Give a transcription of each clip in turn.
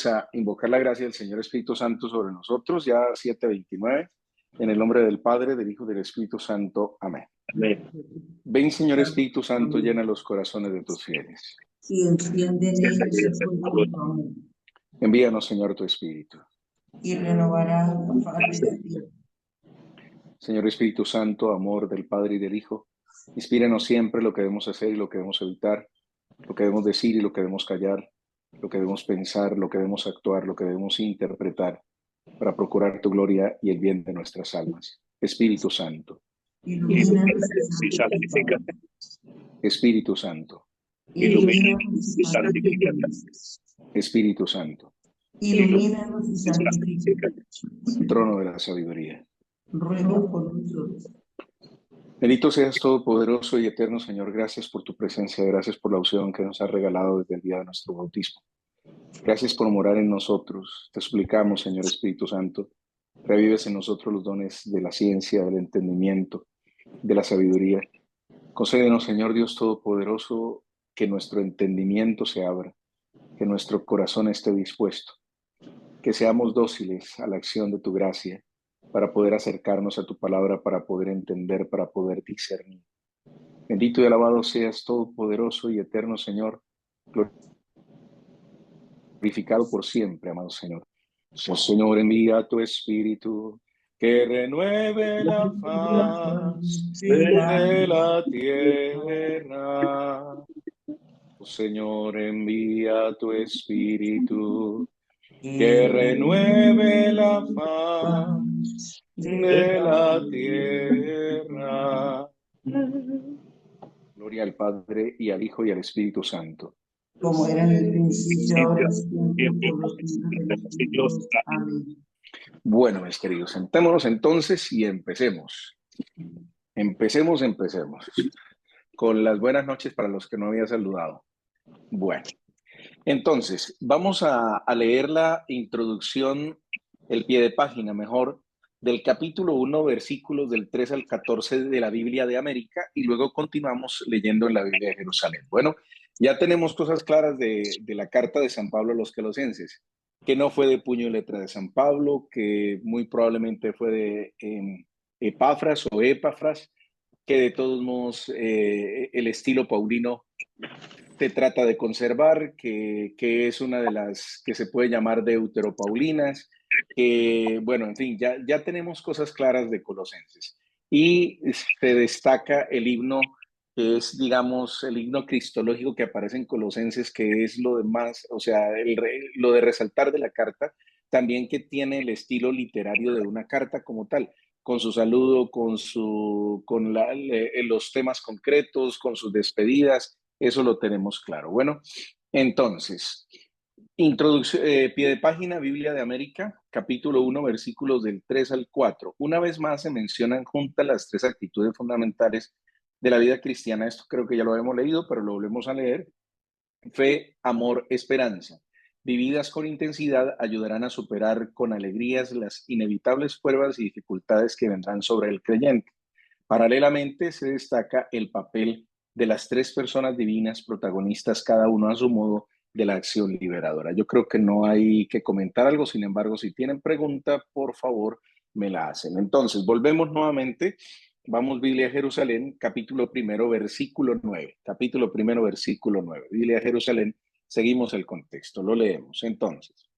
a invocar la gracia del Señor Espíritu Santo sobre nosotros, ya 7:29, en el nombre del Padre, del Hijo y del Espíritu Santo. Amén. Amén. Ven, Señor Espíritu Santo, llena los corazones de tus fieles. Y enciende en ellos el fuego de tu amor, Envíanos, Señor, tu Espíritu. y renovará la faz de la tierra. Señor Espíritu Santo, amor del Padre y del Hijo, inspíranos siempre lo que debemos hacer y lo que debemos evitar, lo que debemos decir y lo que debemos callar, lo que debemos pensar, lo que debemos actuar, lo que debemos interpretar, para procurar tu gloria y el bien de nuestras almas. Espíritu Santo. Ilumínanos Y santifícate. Espíritu Santo. Ilumínanos y santifícanos. Santifícate. Espíritu Santo. Ilumínanos y santifícanos. Trono de la sabiduría. Ruega por nosotros. Bendito seas todopoderoso y eterno Señor. Gracias por tu presencia, gracias por la opción que nos has regalado desde el día de nuestro bautismo. Gracias por morar en nosotros. Te suplicamos, Señor Espíritu Santo, revives en nosotros los dones de la ciencia, del entendimiento, de la sabiduría. Concédenos, Señor Dios Todopoderoso, que nuestro entendimiento se abra, que nuestro corazón esté dispuesto, que seamos dóciles a la acción de tu gracia para poder acercarnos a tu palabra, para poder entender, para poder discernir. Bendito y alabado seas todopoderoso y eterno Señor, glorificado por siempre, amado Señor. Oh Señor, envía tu Espíritu, que renueve la faz de la tierra. Oh Señor, envía tu Espíritu, que renueve la faz de la tierra. Gloria al Padre, y al Hijo, y al Espíritu Santo. Como era en el principio, ahora y siempre, Siempre, por los siglos de los siglos. Amén. Bueno, mis queridos, sentémonos entonces y empecemos. Empecemos con las buenas noches para los que no había saludado. Bueno, entonces vamos a leer la introducción, el pie de página mejor, del capítulo 1, versículos del 3 al 14 de la Biblia de América, y luego continuamos leyendo en la Biblia de Jerusalén. Bueno, ya tenemos cosas claras de la carta de San Pablo a los colosenses, que no fue de puño y letra de San Pablo, que muy probablemente fue de Epafras o Epafras, que de todos modos el estilo paulino se trata de conservar, que es una de las que se puede llamar deuteropaulinas, que, bueno, en fin, ya tenemos cosas claras de Colosenses. Y se destaca el himno, que es, digamos, el himno cristológico que aparece en Colosenses, que es lo de más, o sea, lo de resaltar de la carta, también que tiene el estilo literario de una carta como tal, con su saludo, con los temas concretos, con sus despedidas. Eso lo tenemos claro. Bueno, entonces, introducción, pie de página, Biblia de América, capítulo 1, versículos del 3 al 4. Una vez más se mencionan juntas las tres actitudes fundamentales de la vida cristiana. Esto creo que ya lo hemos leído, pero lo volvemos a leer. Fe, amor, esperanza. Vividas con intensidad, ayudarán a superar con alegrías las inevitables pruebas y dificultades que vendrán sobre el creyente. Paralelamente, se destaca el papel de las tres personas divinas protagonistas, cada uno a su modo, de la acción liberadora. Yo creo que no hay que comentar algo, sin embargo, si tienen pregunta, por favor, me la hacen. Entonces, volvemos nuevamente. Vamos, Biblia de Jerusalén, capítulo 1, versículo 9. Capítulo 1, versículo 9. Biblia de Jerusalén, seguimos el contexto, lo leemos. Entonces,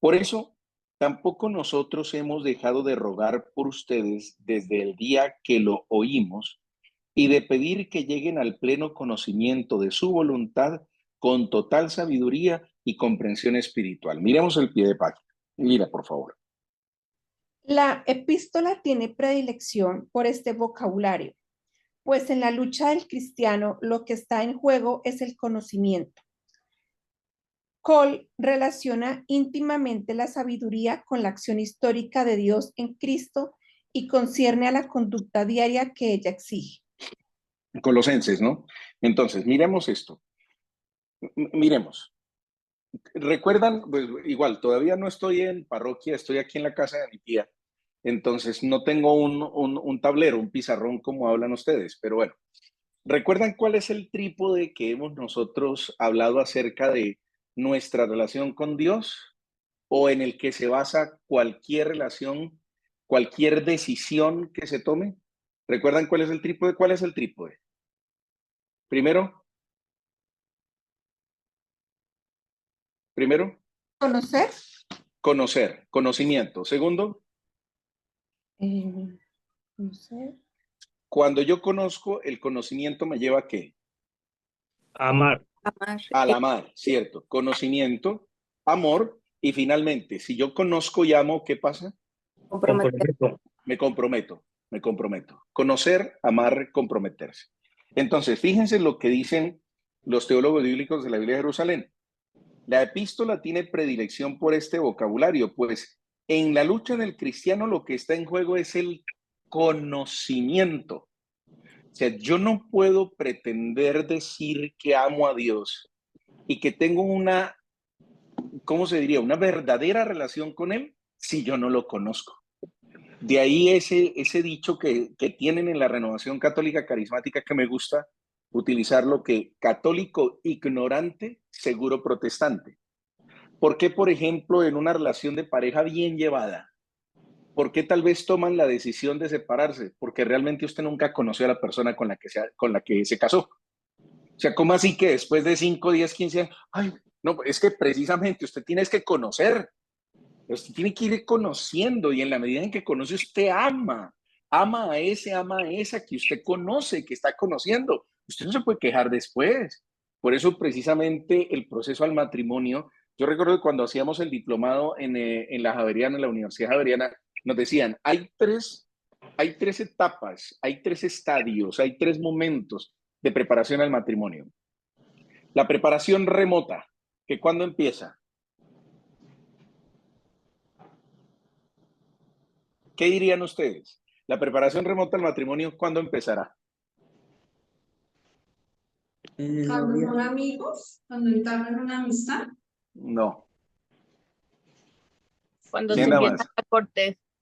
por eso, tampoco nosotros hemos dejado de rogar por ustedes desde el día que lo oímos y de pedir que lleguen al pleno conocimiento de su voluntad con total sabiduría y comprensión espiritual. Miremos el pie de página. Mira, por favor. La epístola tiene predilección por este vocabulario, pues en la lucha del cristiano lo que está en juego es el conocimiento. Cole relaciona íntimamente la sabiduría con la acción histórica de Dios en Cristo y concierne a la conducta diaria que ella exige. Colosenses, ¿no? Entonces, miremos esto. Miremos. ¿Recuerdan? Pues igual, todavía no estoy en parroquia, estoy aquí en la casa de mi tía. Entonces, no tengo un tablero, un pizarrón como hablan ustedes, pero bueno. ¿Recuerdan cuál es el trípode que hemos nosotros hablado acerca de nuestra relación con Dios o en el que se basa cualquier relación, cualquier decisión que se tome? ¿Recuerdan cuál es el trípode? ¿Cuál es el trípode? Primero, Conocer. conocer, conocimiento. Segundo, Conocer. cuando yo conozco, el conocimiento me lleva ¿a qué? Amar. Amar. Al amar, ¿cierto? Conocimiento, amor, y finalmente, si yo conozco y amo, ¿qué pasa? Comprometer. Me comprometo. Conocer, amar, comprometerse. Entonces, fíjense lo que dicen los teólogos bíblicos de la Biblia de Jerusalén. La epístola tiene predilección por este vocabulario, pues en la lucha del cristiano lo que está en juego es el conocimiento. O sea, yo no puedo pretender decir que amo a Dios y que tengo una, ¿cómo se diría? Una verdadera relación con Él si yo no lo conozco. De ahí ese dicho que tienen en la Renovación Católica Carismática que me gusta utilizarlo, que católico ignorante, seguro protestante. ¿Por qué, por ejemplo, en una relación de pareja bien llevada, por qué tal vez toman la decisión de separarse? Porque realmente usted nunca conoció a la persona con la que se casó. O sea, ¿cómo así que después de 5, 10, 15 años? Ay, no, es que precisamente usted tiene que conocer. Usted tiene que ir conociendo y en la medida en que conoce, usted ama. Ama a ese, ama a esa que usted conoce, que está conociendo. Usted no se puede quejar después. Por eso precisamente el proceso al matrimonio, yo recuerdo que cuando hacíamos el diplomado en la Javeriana, en la Universidad Javeriana, nos decían, hay tres etapas, hay tres estadios, hay tres momentos de preparación al matrimonio. La preparación remota, que ¿cuándo empieza? ¿Qué dirían ustedes? La preparación remota al matrimonio, ¿cuándo empezará? Cuando son amigos, cuando entablan una amistad. No. Cuando se ¿Quién da empieza más?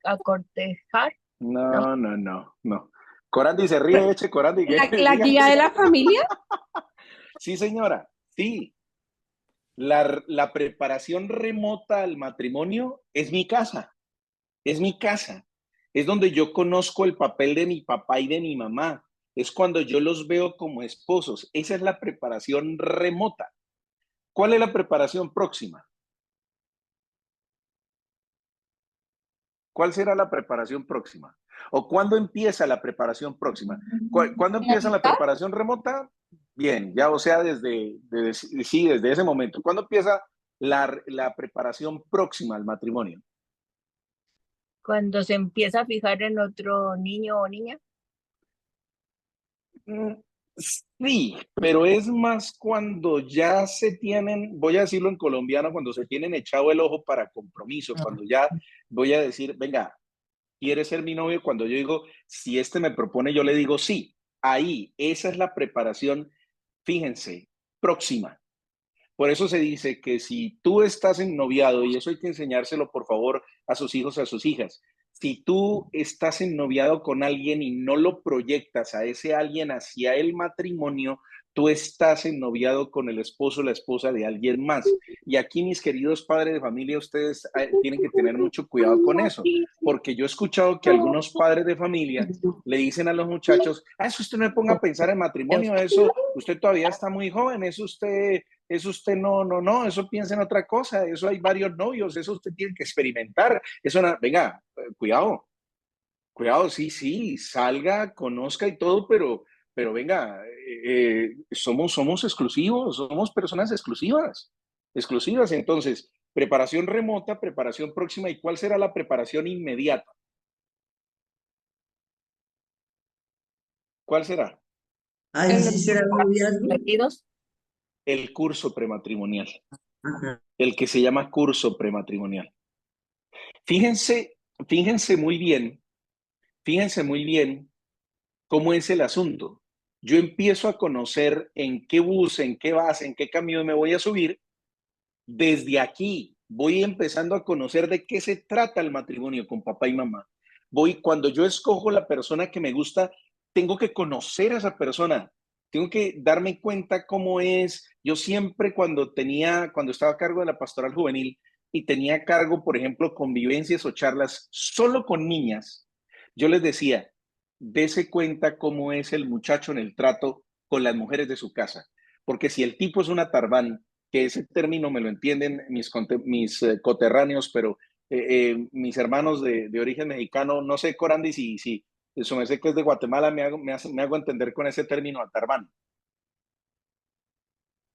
a cortejar. No. Corandi se ríe, eche Corandi. La guía de la familia. Sí, señora, sí. La preparación remota al matrimonio es mi casa. Es mi casa. Es donde yo conozco el papel de mi papá y de mi mamá. Es cuando yo los veo como esposos. Esa es la preparación remota. ¿Cuál es la preparación próxima? ¿Cuál será la preparación próxima? ¿O cuándo empieza la preparación próxima? ¿Cuándo empieza la preparación remota? Bien, ya o sea, desde ese momento. ¿Cuándo empieza la preparación próxima al matrimonio? Cuando se empieza a fijar en otro niño o niña. Sí, pero es más cuando ya se tienen, voy a decirlo en colombiano, cuando se tienen echado el ojo para compromiso, cuando ya voy a decir, venga, ¿quieres ser mi novio? Cuando yo digo, si este me propone, yo le digo sí. Ahí, esa es la preparación, fíjense, próxima. Por eso se dice que si tú estás en noviado, y eso hay que enseñárselo por favor a sus hijos, a sus hijas, si tú estás en noviado con alguien y no lo proyectas a ese alguien hacia el matrimonio, tú estás en noviado con el esposo o la esposa de alguien más. Y aquí, mis queridos padres de familia, ustedes tienen que tener mucho cuidado con eso, porque yo he escuchado que algunos padres de familia le dicen a los muchachos, eso usted no me ponga a pensar en matrimonio, eso usted todavía está muy joven, eso usted no, eso piensa en otra cosa, eso hay varios novios, eso usted tiene que experimentar, eso no, venga, cuidado, sí, salga, conozca y todo, pero venga, somos exclusivos, somos personas exclusivas, entonces, preparación remota, preparación próxima, ¿y cuál será la preparación inmediata? ¿Cuál será? Ahí sí será el noviazgo. Partidos. El curso prematrimonial, Ajá. el que se llama curso prematrimonial. Fíjense muy bien cómo es el asunto. Yo empiezo a conocer en qué bus, en qué vas, en qué camión me voy a subir. Desde aquí voy empezando a conocer de qué se trata el matrimonio con papá y mamá. Cuando yo escojo la persona que me gusta, tengo que conocer a esa persona. Tengo que darme cuenta cómo es. Yo siempre cuando estaba a cargo de la pastoral juvenil y tenía a cargo, por ejemplo, convivencias o charlas solo con niñas, yo les decía, dese cuenta cómo es el muchacho en el trato con las mujeres de su casa. Porque si el tipo es una tarbán, que ese término me lo entienden mis coterráneos, pero mis hermanos de origen mexicano, no sé, Corandi, si eso me sé que es de Guatemala, me hago entender con ese término a tarbán.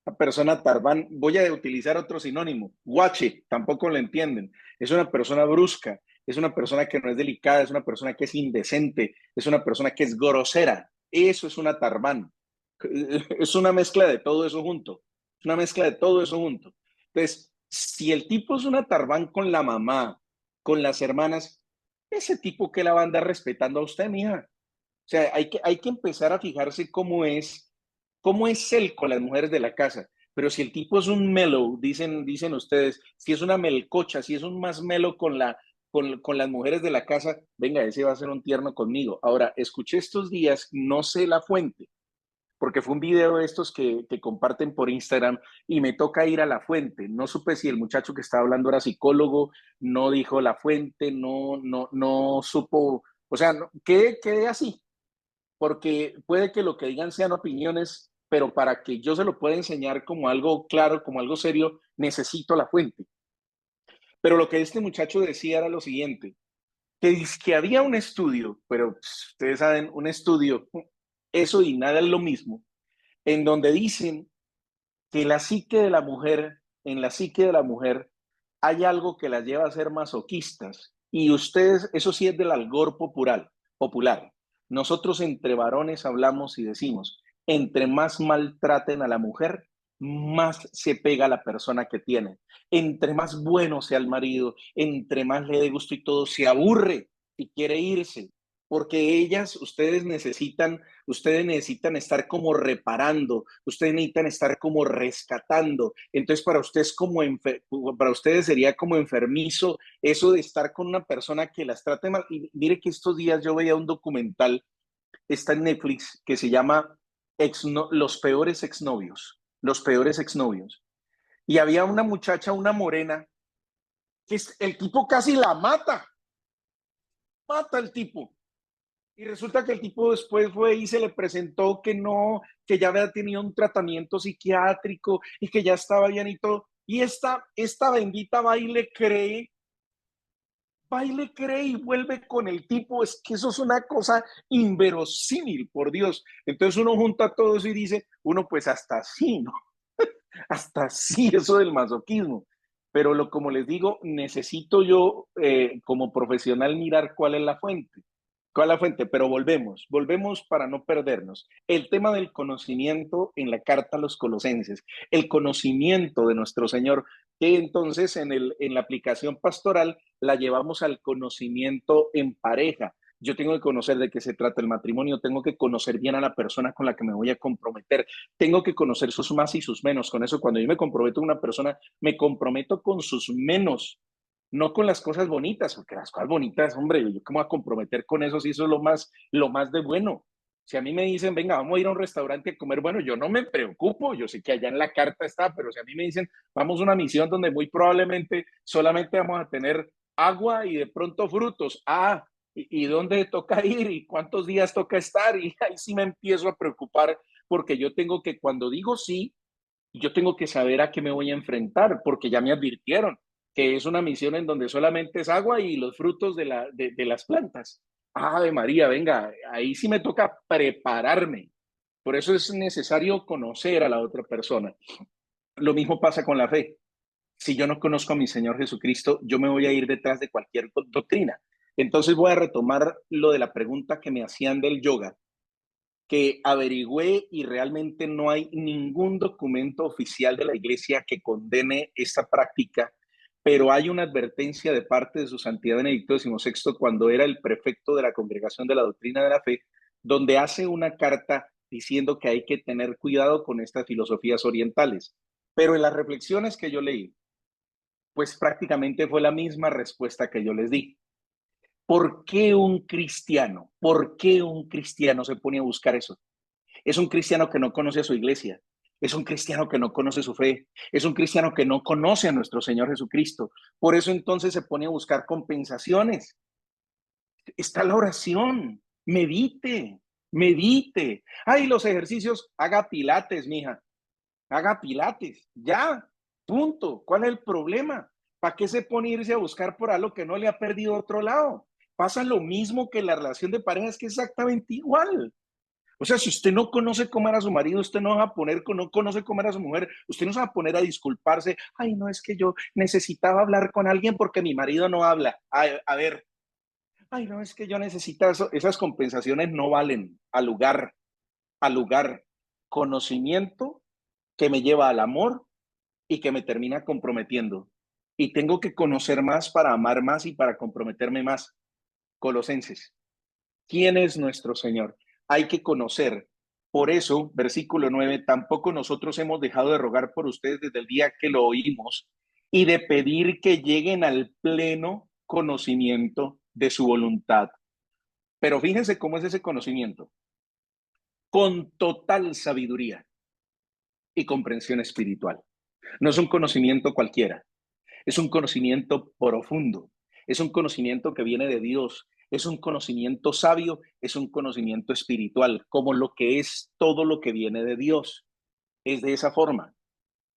Una persona tarbán, voy a utilizar otro sinónimo, guache, tampoco lo entienden. Es una persona brusca, es una persona que no es delicada, es una persona que es indecente, es una persona que es grosera. Eso es una tarbán. Es una mezcla de todo eso junto. Es una mezcla de todo eso junto. Entonces, si el tipo es una tarbán con la mamá, con las hermanas, ese tipo que la va a andar respetando a usted, mija. O sea, hay que empezar a fijarse cómo es él con las mujeres de la casa. Pero si el tipo es un mellow, dicen ustedes, si es una melcocha, si es un más mellow con las mujeres de la casa, venga, ese va a ser un tierno conmigo. Ahora, escuché estos días, no sé la fuente, porque fue un video de estos que comparten por Instagram y me toca ir a la fuente. No supe si el muchacho que estaba hablando era psicólogo, no dijo la fuente, no supo, o sea, quedé así, porque puede que lo que digan sean opiniones, pero para que yo se lo pueda enseñar como algo claro, como algo serio, necesito la fuente. Pero lo que este muchacho decía era lo siguiente, que había un estudio, pero ustedes saben, un estudio, eso y nada es lo mismo, en donde dicen que la psique de la mujer, en la psique de la mujer, hay algo que las lleva a ser masoquistas. Y ustedes, eso sí es del algor popular. Nosotros entre varones hablamos y decimos, entre más maltraten a la mujer, más se pega a la persona que tiene. Entre más bueno sea el marido, entre más le dé gusto y todo, se aburre y quiere irse. Porque ustedes necesitan estar como reparando, ustedes necesitan estar como rescatando. Entonces, para ustedes sería como enfermizo eso de estar con una persona que las trate mal. Y mire que estos días yo veía un documental, está en Netflix, que se llama Los peores exnovios. Los peores exnovios. Y había una muchacha, una morena, que el tipo casi la mata el tipo. Y resulta que el tipo después fue y se le presentó que no, que ya había tenido un tratamiento psiquiátrico y que ya estaba bien y todo. Y esta bendita va y le cree y vuelve con el tipo. Es que eso es una cosa inverosímil, por Dios. Entonces uno junta todo eso y dice, uno pues hasta así, ¿no? Hasta así eso del masoquismo. Pero como les digo, necesito yo como profesional mirar cuál es la fuente. ¿Cuál es la fuente? Pero volvemos para no perdernos. El tema del conocimiento en la carta a los colosenses, el conocimiento de nuestro Señor, que entonces en la aplicación pastoral la llevamos al conocimiento en pareja. Yo tengo que conocer de qué se trata el matrimonio, tengo que conocer bien a la persona con la que me voy a comprometer, tengo que conocer sus más y sus menos. Con eso, cuando yo me comprometo con una persona, me comprometo con sus menos, no con las cosas bonitas, porque las cosas bonitas, hombre, yo cómo voy a comprometer con eso si eso es lo más de bueno. Si a mí me dicen, venga, vamos a ir a un restaurante a comer, bueno, yo no me preocupo, yo sé que allá en la carta está, pero si a mí me dicen, vamos a una misión donde muy probablemente solamente vamos a tener agua y de pronto frutos, ¿y dónde toca ir? ¿Y cuántos días toca estar? Y ahí sí me empiezo a preocupar, porque yo tengo que, cuando digo sí, yo tengo que saber a qué me voy a enfrentar, porque ya me advirtieron que es una misión en donde solamente es agua y los frutos de las plantas. Ave María, venga, ahí sí me toca prepararme. Por eso es necesario conocer a la otra persona. Lo mismo pasa con la fe. Si yo no conozco a mi Señor Jesucristo, yo me voy a ir detrás de cualquier doctrina. Entonces voy a retomar lo de la pregunta que me hacían del yoga, que averigüé y realmente no hay ningún documento oficial de la Iglesia que condene esta práctica, pero hay una advertencia de parte de su Santidad Benedicto XVI cuando era el prefecto de la Congregación de la Doctrina de la Fe, donde hace una carta diciendo que hay que tener cuidado con estas filosofías orientales. Pero en las reflexiones que yo leí, pues prácticamente fue la misma respuesta que yo les di. ¿Por qué un cristiano se pone a buscar eso? Es un cristiano que no conoce a su iglesia. Es un cristiano que no conoce su fe. Es un cristiano que no conoce a nuestro Señor Jesucristo. Por eso entonces se pone a buscar compensaciones. Está la oración. Medite, medite. Ay, los ejercicios, haga pilates, mija. Haga pilates. Ya, punto. ¿Cuál es el problema? ¿Para qué se pone a irse a buscar por algo que no le ha perdido a otro lado? Pasa lo mismo que la relación de pareja, es que es exactamente igual. O sea, si usted no conoce cómo era su marido, usted no va a poner, no conoce cómo era su mujer, usted no se va a poner a disculparse. Ay, no, es que yo necesitaba hablar con alguien porque mi marido no habla. A ver, ay, no, es que yo necesito eso. Esas compensaciones no valen al lugar, al lugar. Conocimiento que me lleva al amor y que me termina comprometiendo. Y tengo que conocer más para amar más y para comprometerme más. Colosenses. ¿Quién es nuestro Señor? Hay que conocer. Por eso, versículo 9, tampoco nosotros hemos dejado de rogar por ustedes desde el día que lo oímos y de pedir que lleguen al pleno conocimiento de su voluntad. Pero fíjense cómo es ese conocimiento. Con total sabiduría y comprensión espiritual. No es un conocimiento cualquiera. Es un conocimiento profundo. Es un conocimiento que viene de Dios. Es un conocimiento sabio, es un conocimiento espiritual, como lo que es todo lo que viene de Dios. Es de esa forma.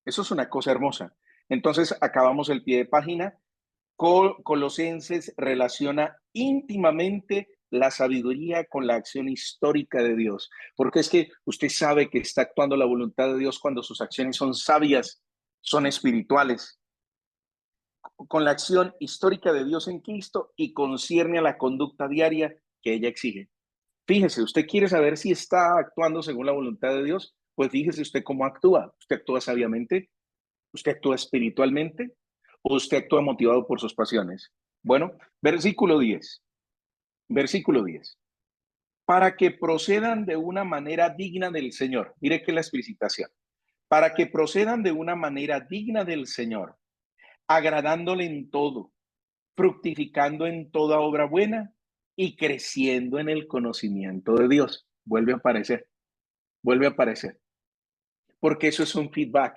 Eso es una cosa hermosa. Entonces, acabamos el pie de página. Colosenses relaciona íntimamente la sabiduría con la acción histórica de Dios, porque es que usted sabe que está actuando la voluntad de Dios cuando sus acciones son sabias, son espirituales, con la acción histórica de Dios en Cristo y concierne a la conducta diaria que ella exige. Fíjese, usted quiere saber si está actuando según la voluntad de Dios, pues fíjese usted cómo actúa. ¿Usted actúa sabiamente? ¿Usted actúa espiritualmente? ¿O usted actúa motivado por sus pasiones? Bueno, versículo 10. Versículo 10. Para que procedan de una manera digna del Señor. Mire que la explicitación. Para que procedan de una manera digna del Señor, agradándole en todo, fructificando en toda obra buena y creciendo en el conocimiento de Dios. Vuelve a aparecer, vuelve a aparecer. Porque eso es un feedback,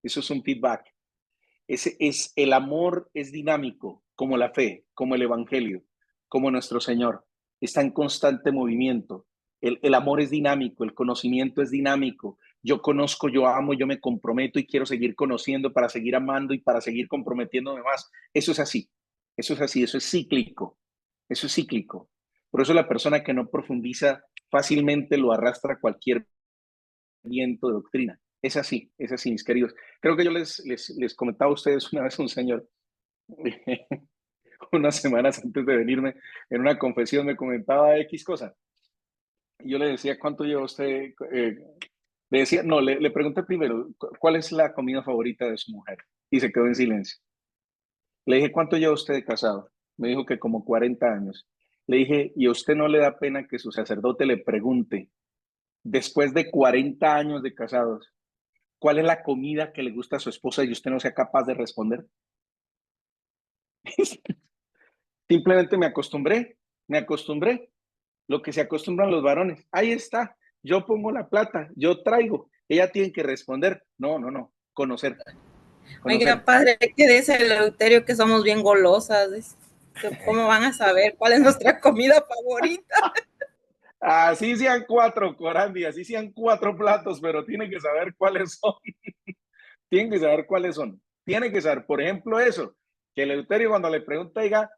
eso es un feedback. El amor es dinámico, como la fe, como el evangelio, como nuestro Señor. Está en constante movimiento. El amor es dinámico, el conocimiento es dinámico. Yo conozco, yo amo, yo me comprometo y quiero seguir conociendo para seguir amando y para seguir comprometiéndome más. Eso es así, eso es así, eso es cíclico, eso es cíclico. Por eso la persona que no profundiza fácilmente lo arrastra cualquier viento de doctrina. Es así, mis queridos. Creo que yo les comentaba a ustedes una vez un señor, unas semanas antes de venirme, en una confesión me comentaba X cosa. Y yo le decía, ¿cuánto lleva usted? Le decía, no, le pregunté primero, ¿cuál es la comida favorita de su mujer? Y se quedó en silencio. Le dije, ¿cuánto lleva usted de casado? Me dijo que como 40 años. Le dije, ¿y a usted no le da pena que su sacerdote le pregunte, después de 40 años de casados, cuál es la comida que le gusta a su esposa y usted no sea capaz de responder? Simplemente me acostumbré. Lo que se acostumbran los varones. Ahí está, yo pongo la plata, yo traigo, ella tiene que responder. No, conocer. Oiga, padre, ¿qué dice el Eleuterio que somos bien golosas? ¿Cómo van a saber cuál es nuestra comida favorita? Así sean 4, Corandi, así sean 4 platos, pero tienen que saber cuáles son. Tienen que saber cuáles son. Tienen que saber, por ejemplo, eso, que el Eleuterio cuando le pregunta, diga,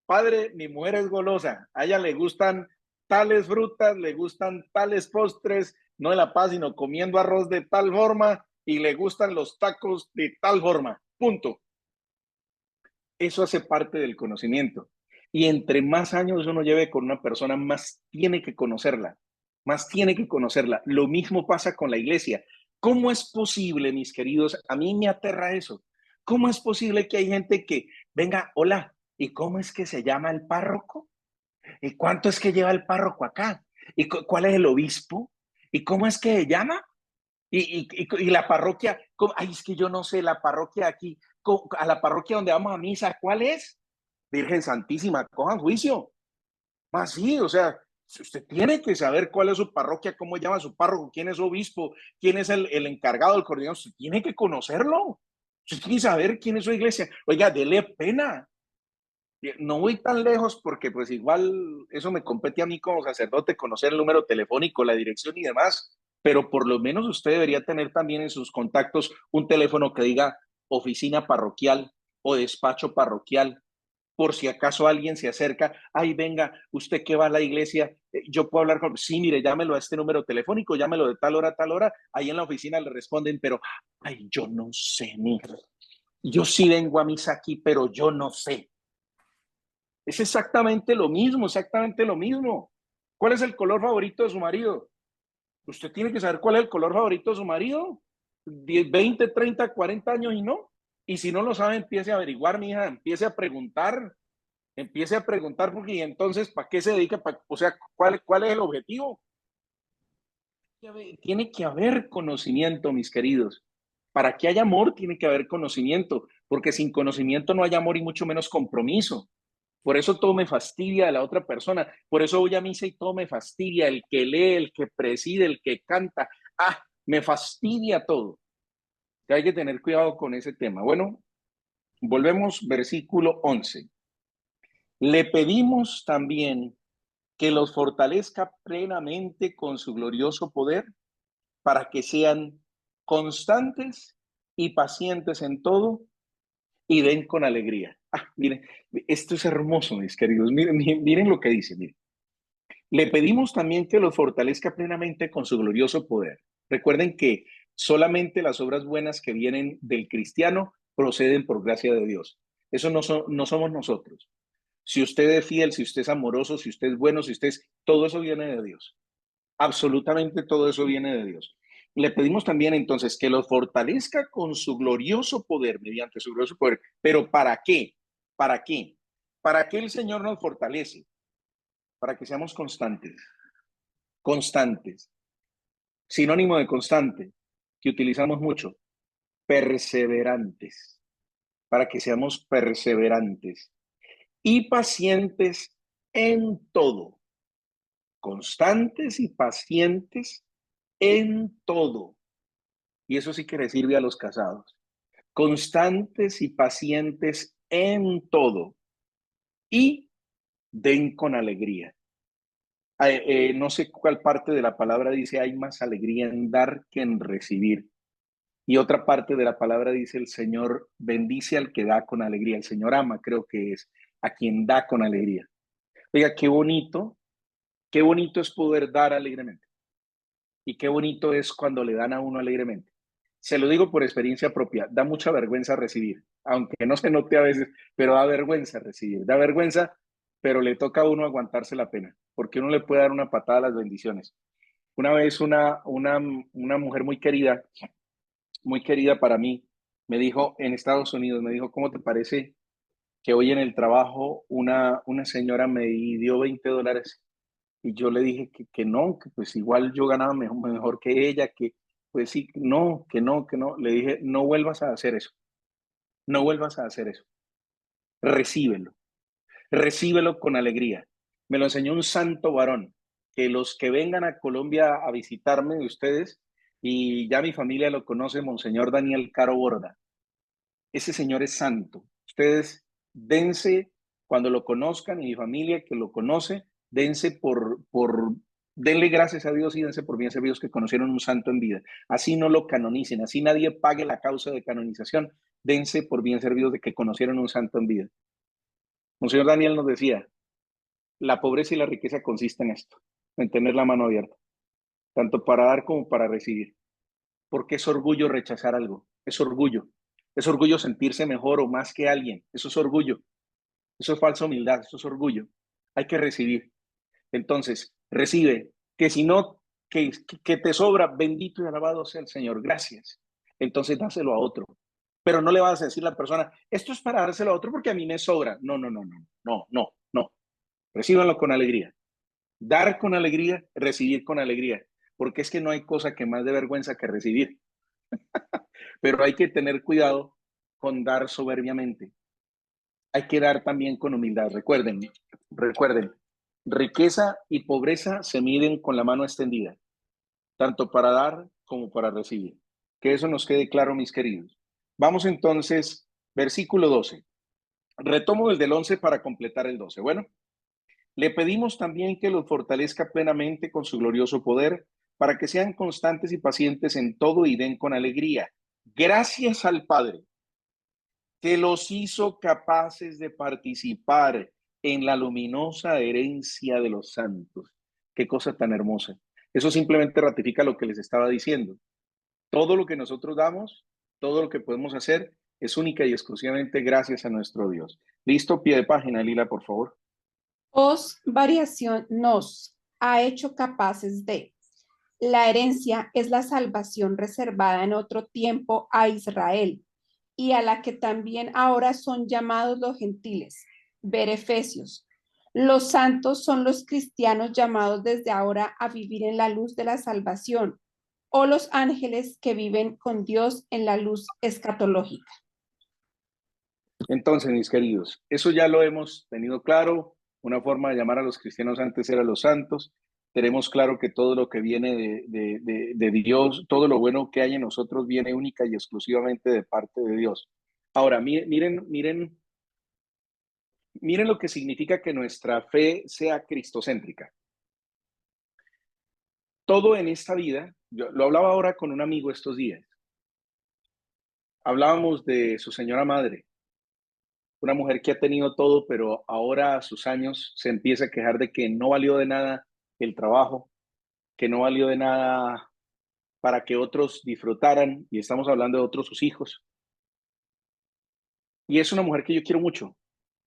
padre, mi mujer es golosa, a ella le gustan tales frutas, le gustan tales postres, no de La Paz, sino comiendo arroz de tal forma y le gustan los tacos de tal forma. Punto. Eso hace parte del conocimiento. Y entre más años uno lleve con una persona, más tiene que conocerla. Más tiene que conocerla. Lo mismo pasa con la iglesia. ¿Cómo es posible, mis queridos? A mí me aterra eso. ¿Cómo es posible que hay gente que venga, hola, ¿y cómo es que se llama el párroco? ¿Y cuánto es que lleva el párroco acá? ¿Y cuál es el obispo? ¿Y cómo es que se llama? ¿Y la parroquia? Ay, es que yo no sé, la parroquia aquí, a la parroquia donde vamos a misa, ¿cuál es? Virgen Santísima, cojan juicio. Más sí, o sea, Usted tiene que saber cuál es su parroquia, cómo llama su párroco, quién es su obispo, quién es el encargado, el coordinador. Usted tiene que conocerlo. Usted tiene que saber quién es su iglesia. Oiga, dele pena. No voy tan lejos porque pues igual eso me compete a mí como sacerdote, conocer el número telefónico, la dirección y demás, pero por lo menos usted debería tener también en sus contactos un teléfono que diga oficina parroquial o despacho parroquial, por si acaso alguien se acerca, ay, venga, usted que va a la iglesia, yo puedo hablar con, sí, mire, llámelo a este número telefónico, llámelo de tal hora a tal hora, ahí en la oficina le responden, pero, ay, yo no sé, mire, yo sí vengo a misa aquí, pero yo no sé. Es exactamente lo mismo, exactamente lo mismo. ¿Cuál es el color favorito de su marido? Usted tiene que saber cuál es el color favorito de su marido. 10, 20, 30, 40 años y no. Y si no lo sabe, empiece a averiguar, mi hija, empiece a preguntar porque entonces, ¿para qué se dedica? O sea, ¿cuál es el objetivo? Tiene que haber conocimiento, mis queridos. Para que haya amor, tiene que haber conocimiento, porque sin conocimiento no hay amor y mucho menos compromiso. Por eso todo me fastidia de la otra persona. Por eso voy a misa y todo me fastidia. El que lee, el que preside, el que canta. Me fastidia todo. Hay que tener cuidado con ese tema. Bueno, volvemos, versículo 11. Le pedimos también que los fortalezca plenamente con su glorioso poder para que sean constantes y pacientes en todo y den con alegría. Miren, esto es hermoso, mis queridos. Miren lo que dice. Miren. Le pedimos también que los fortalezca plenamente con su glorioso poder. Recuerden que solamente las obras buenas que vienen del cristiano proceden por gracia de Dios. Eso no somos nosotros. Si usted es fiel, si usted es amoroso, si usted es bueno, todo eso viene de Dios. Absolutamente todo eso viene de Dios. Le pedimos también entonces que los fortalezca con su glorioso poder, mediante su glorioso poder. ¿Pero para qué? ¿Para qué? ¿Para qué el Señor nos fortalece? Para que seamos constantes. Constantes. Sinónimo de constante, que utilizamos mucho. Perseverantes. Para que seamos perseverantes. Y pacientes en todo. Constantes y pacientes en todo. Y eso sí que le sirve a los casados. Constantes y pacientes en todo. Y den con alegría. No sé cuál parte de la palabra dice, hay más alegría en dar que en recibir. Y otra parte de la palabra dice, el Señor bendice al que da con alegría. El Señor ama, creo que es, a quien da con alegría. Oiga, qué bonito es poder dar alegremente. Y qué bonito es cuando le dan a uno alegremente. Se lo digo por experiencia propia, da mucha vergüenza recibir, aunque no se note a veces, pero da vergüenza recibir, da vergüenza, pero le toca a uno aguantarse la pena, porque uno le puede dar una patada a las bendiciones. Una vez una mujer muy querida para mí, me dijo en Estados Unidos, me dijo, ¿cómo te parece que hoy en el trabajo una señora me dio $20? Y yo le dije que no, que pues igual yo ganaba mejor que ella, que pues sí, no, que no, que no. Le dije, no vuelvas a hacer eso, no vuelvas a hacer eso. Recíbelo, recíbelo con alegría. Me lo enseñó un santo varón, que los que vengan a Colombia a visitarme de ustedes, y ya mi familia lo conoce, Monseñor Daniel Caro Borda. Ese señor es santo. Ustedes dense, cuando lo conozcan, y mi familia que lo conoce, dense denle gracias a Dios y dense por bien servidos que conocieron un santo en vida. Así no lo canonicen, así nadie pague la causa de canonización, dense por bien servidos de que conocieron un santo en vida. Monseñor Daniel nos decía, la pobreza y la riqueza consisten en esto, en tener la mano abierta, tanto para dar como para recibir. Porque es orgullo rechazar algo, es orgullo. Es orgullo sentirse mejor o más que alguien, eso es orgullo. Eso es falsa humildad, eso es orgullo. Hay que recibir. Entonces, recibe, que si no, que te sobra, bendito y alabado sea el Señor, gracias. Entonces, dáselo a otro. Pero no le vas a decir a la persona, esto es para dárselo a otro porque a mí me sobra. No, no, no, no, no, no, no. Recíbanlo con alegría. Dar con alegría, recibir con alegría. Porque es que no hay cosa que más de vergüenza que recibir. Pero hay que tener cuidado con dar soberbiamente. Hay que dar también con humildad. Recuerden, Riqueza y pobreza se miden con la mano extendida, tanto para dar como para recibir. Que eso nos quede claro, mis queridos. Vamos entonces, versículo 12. Retomo desde el 11 para completar el 12. Bueno, le pedimos también que los fortalezca plenamente con su glorioso poder, para que sean constantes y pacientes en todo y den con alegría. Gracias al Padre, que los hizo capaces de participar en la luminosa herencia de los santos. Qué cosa tan hermosa. Eso simplemente ratifica lo que les estaba diciendo. Todo lo que nosotros damos, todo lo que podemos hacer, es única y exclusivamente gracias a nuestro Dios. ¿Listo? Pie de página, Lila, por favor. Variación nos ha hecho capaces de. La herencia es la salvación reservada en otro tiempo a Israel y a la que también ahora son llamados los gentiles. Ver Efesios. Los santos son los cristianos llamados desde ahora a vivir en la luz de la salvación, o los ángeles que viven con Dios en la luz escatológica. Entonces, mis queridos, eso ya lo hemos tenido claro. Una forma de llamar a los cristianos antes era los santos. Tenemos claro que todo lo que viene de Dios, todo lo bueno que hay en nosotros viene única y exclusivamente de parte de Dios. Ahora, miren lo que significa que nuestra fe sea cristocéntrica. Todo en esta vida, yo lo hablaba ahora con un amigo estos días. Hablábamos de su señora madre, una mujer que ha tenido todo, pero ahora a sus años se empieza a quejar de que no valió de nada el trabajo, que no valió de nada para que otros disfrutaran, y estamos hablando de otros sus hijos. Y es una mujer que yo quiero mucho,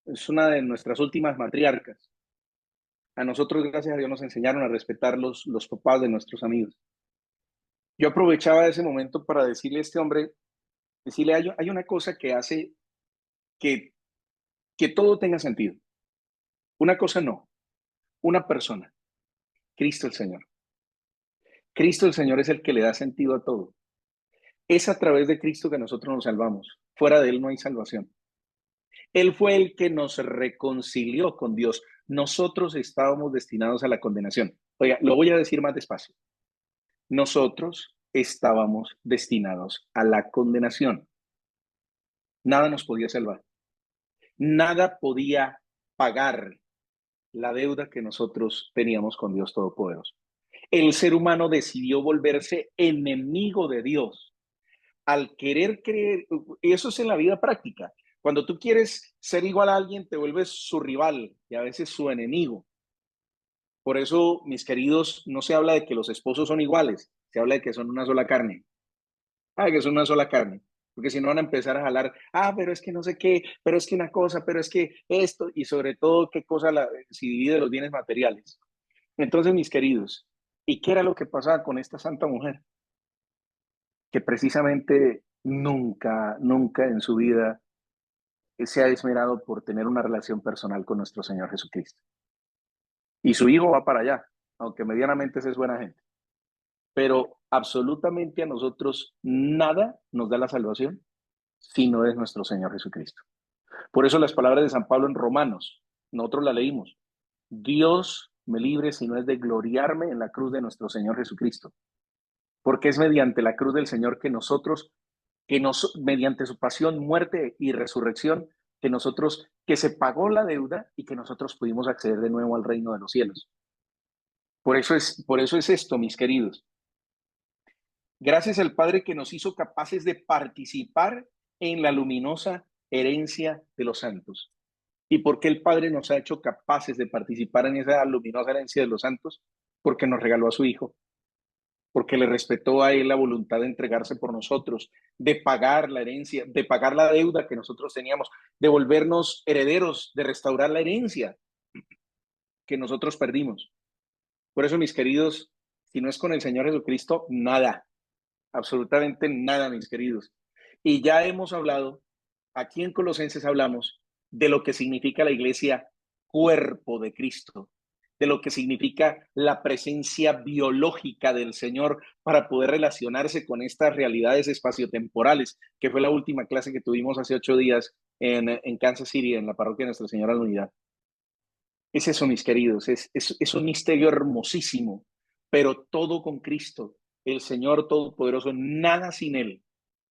es una de nuestras últimas matriarcas. A nosotros, gracias a Dios, nos enseñaron a respetar los papás de nuestros amigos. Yo aprovechaba ese momento para decirle a este hombre, decirle, hay una cosa que hace que todo tenga sentido. Una cosa no, una persona, Cristo el Señor. Cristo el Señor es el que le da sentido a todo. Es a través de Cristo que nosotros nos salvamos. Fuera de Él no hay salvación. Él fue el que nos reconcilió con Dios. Nosotros estábamos destinados a la condenación. Oiga, lo voy a decir más despacio. Nosotros estábamos destinados a la condenación. Nada nos podía salvar. Nada podía pagar la deuda que nosotros teníamos con Dios Todopoderoso. El ser humano decidió volverse enemigo de Dios al querer creer, y eso es en la vida práctica. Cuando tú quieres ser igual a alguien, te vuelves su rival y a veces su enemigo. Por eso, mis queridos, no se habla de que los esposos son iguales, se habla de que son una sola carne. Que son una sola carne. Porque si no van a empezar a jalar, pero es que no sé qué, pero es que una cosa, pero es que esto, y sobre todo qué cosa si divide los bienes materiales. Entonces, mis queridos, ¿y qué era lo que pasaba con esta santa mujer? Que precisamente nunca en su vida se ha esmerado por tener una relación personal con nuestro Señor Jesucristo. Y su hijo va para allá, aunque medianamente es buena gente. Pero absolutamente a nosotros nada nos da la salvación si no es nuestro Señor Jesucristo. Por eso las palabras de San Pablo en Romanos, nosotros la leímos. Dios me libre si no es de gloriarme en la cruz de nuestro Señor Jesucristo. Porque es mediante la cruz del Señor mediante su pasión, muerte y resurrección, que se pagó la deuda y que nosotros pudimos acceder de nuevo al reino de los cielos. Por eso es esto, mis queridos. Gracias al Padre que nos hizo capaces de participar en la luminosa herencia de los santos. ¿Y por qué el Padre nos ha hecho capaces de participar en esa luminosa herencia de los santos? Porque nos regaló a su Hijo. Porque le respetó a Él la voluntad de entregarse por nosotros, de pagar la herencia, de pagar la deuda que nosotros teníamos, de volvernos herederos, de restaurar la herencia que nosotros perdimos. Por eso, mis queridos, si no es con el Señor Jesucristo, nada, absolutamente nada, mis queridos. Y ya hemos hablado, aquí en Colosenses hablamos de lo que significa la iglesia cuerpo de Cristo, de lo que significa la presencia biológica del Señor para poder relacionarse con estas realidades espaciotemporales, que fue la última clase que tuvimos hace 8 días en Kansas City, en la parroquia de Nuestra Señora de la Unidad. Es eso, mis queridos, es un misterio hermosísimo, pero todo con Cristo, el Señor Todopoderoso, nada sin Él,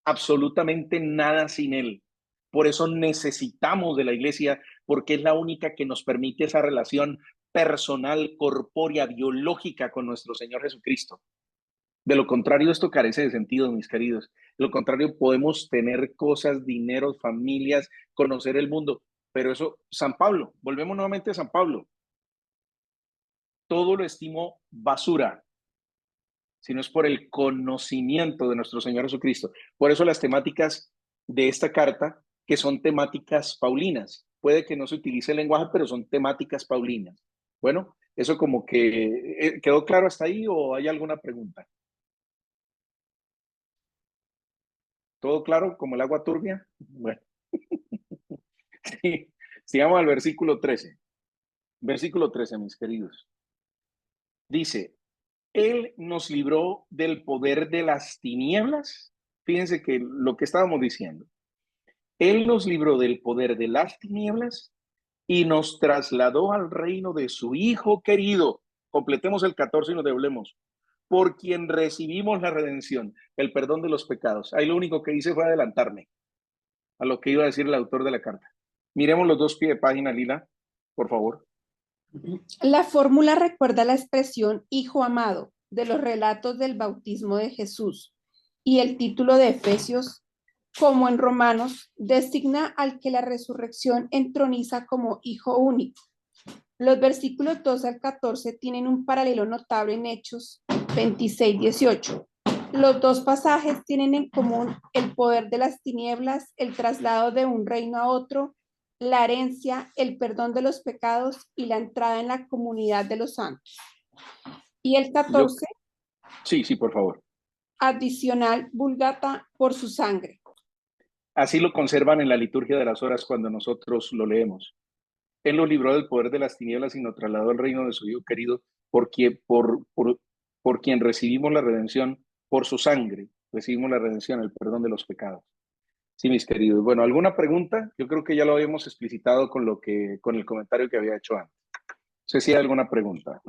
absolutamente nada sin Él. Por eso necesitamos de la iglesia, porque es la única que nos permite esa relación personal, corpórea, biológica con nuestro Señor Jesucristo. De lo contrario, esto carece de sentido, mis queridos. De lo contrario, podemos tener cosas, dinero, familias, conocer el mundo, pero eso, San Pablo, volvemos nuevamente a San Pablo, todo lo estimo basura, si no es por el conocimiento de nuestro Señor Jesucristo. Por eso las temáticas de esta carta, que son temáticas paulinas, puede que no se utilice el lenguaje, pero son temáticas paulinas. Bueno, eso como que quedó claro hasta ahí, ¿o hay alguna pregunta? ¿Todo claro como el agua turbia? Bueno, sí. Sigamos al versículo 13. Versículo 13, mis queridos. Dice, Él nos libró del poder de las tinieblas. Fíjense que lo que estábamos diciendo. Él nos libró del poder de las tinieblas y nos trasladó al reino de su Hijo querido. Completemos el 14 y nos devolvemos. Por quien recibimos la redención, el perdón de los pecados. Ahí lo único que hice fue adelantarme a lo que iba a decir el autor de la carta. Miremos los dos pies de página, Lila, por favor. La fórmula recuerda la expresión hijo amado de los relatos del bautismo de Jesús, y el título de Efesios, como en Romanos, designa al que la resurrección entroniza como hijo único. Los versículos 12 al 14 tienen un paralelo notable en Hechos 26-18. Los dos pasajes tienen en común el poder de las tinieblas, el traslado de un reino a otro, la herencia, el perdón de los pecados y la entrada en la comunidad de los santos. Y el 14, Sí, por favor. adicional, Vulgata por su sangre. Así lo conservan en la liturgia de las horas cuando nosotros lo leemos. Él nos libró del poder de las tinieblas y nos trasladó al reino de su Hijo querido, por quien recibimos la redención, por su sangre recibimos la redención, el perdón de los pecados. Sí, mis queridos. Bueno, ¿alguna pregunta? Yo creo que ya lo habíamos explicitado con el comentario que había hecho antes. No sé si hay alguna pregunta.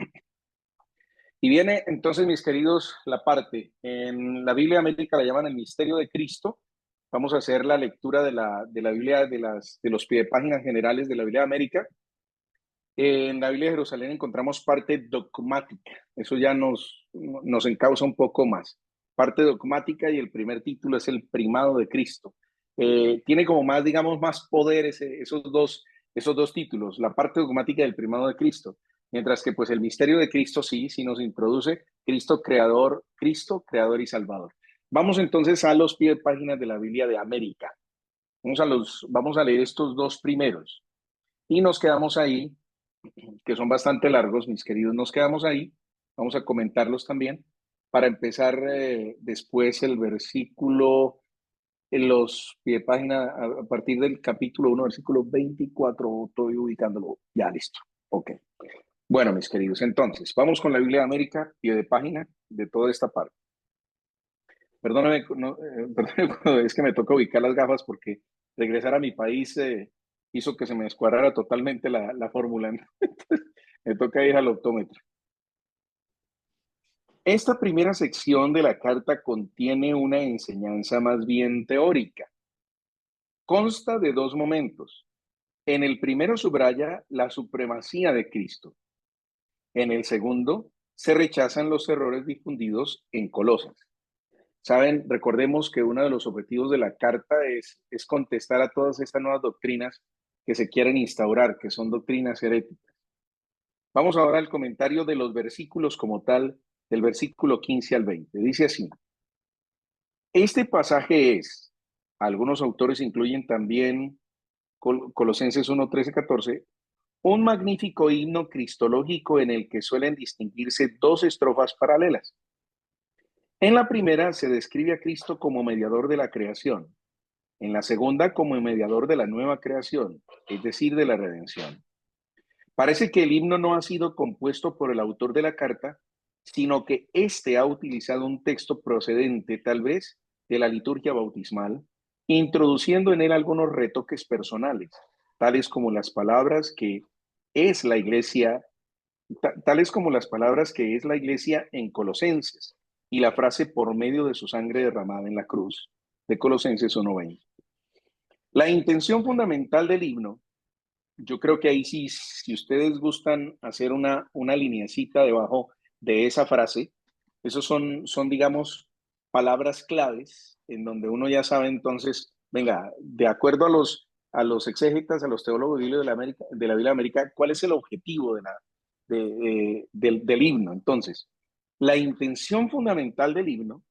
Y viene entonces, mis queridos, la parte. En la Biblia América la llaman el misterio de Cristo. Vamos a hacer la lectura de la Biblia, de los piedepáginas generales de la Biblia de América. En la Biblia de Jerusalén encontramos parte dogmática. Eso ya nos encausa un poco más. Parte dogmática, y el primer título es el primado de Cristo. Tiene como más, digamos, más poder esos dos títulos, la parte dogmática del primado de Cristo. Mientras que pues el misterio de Cristo sí nos introduce Cristo creador y salvador. Vamos entonces a los piedepáginas de la Biblia de América. Vamos a leer estos dos primeros. Y nos quedamos ahí, que son bastante largos, mis queridos, nos quedamos ahí. Vamos a comentarlos también para empezar después el versículo, en los pie de página, a partir del capítulo 1, versículo 24, estoy ubicándolo. Ya, listo. Ok. Bueno, mis queridos, entonces, vamos con la Biblia de América, pie de página de toda esta parte. Perdóname, perdóname, es que me toca ubicar las gafas porque regresar a mi país hizo que se me descuadrara totalmente la fórmula. Me toca ir al optómetro. Esta primera sección de la carta contiene una enseñanza más bien teórica. Consta de dos momentos. En el primero subraya la supremacía de Cristo. En el segundo se rechazan los errores difundidos en Colosas. Saben, recordemos que uno de los objetivos de la carta es contestar a todas estas nuevas doctrinas que se quieren instaurar, que son doctrinas heréticas. Vamos ahora al comentario de los versículos como tal, del versículo 15 al 20. Dice así: este pasaje es, algunos autores incluyen también Colosenses 1, 13, 14, un magnífico himno cristológico en el que suelen distinguirse dos estrofas paralelas. En la primera se describe a Cristo como mediador de la creación, en la segunda como mediador de la nueva creación, es decir, de la redención. Parece que el himno no ha sido compuesto por el autor de la carta, sino que éste ha utilizado un texto procedente, tal vez, de la liturgia bautismal, introduciendo en él algunos retoques personales, tales como las palabras que es la iglesia, tales como las palabras que es la iglesia en Colosenses y la frase por medio de su sangre derramada en la cruz de Colosenses 1:20. La intención fundamental del himno, yo creo que ahí sí, si ustedes gustan hacer una lineacita debajo de esa frase, esos son, digamos, palabras claves en donde uno ya sabe entonces, venga, de acuerdo a los exégetas, a los teólogos de la Biblia de América, ¿cuál es el objetivo del himno? Entonces, la intención fundamental del himno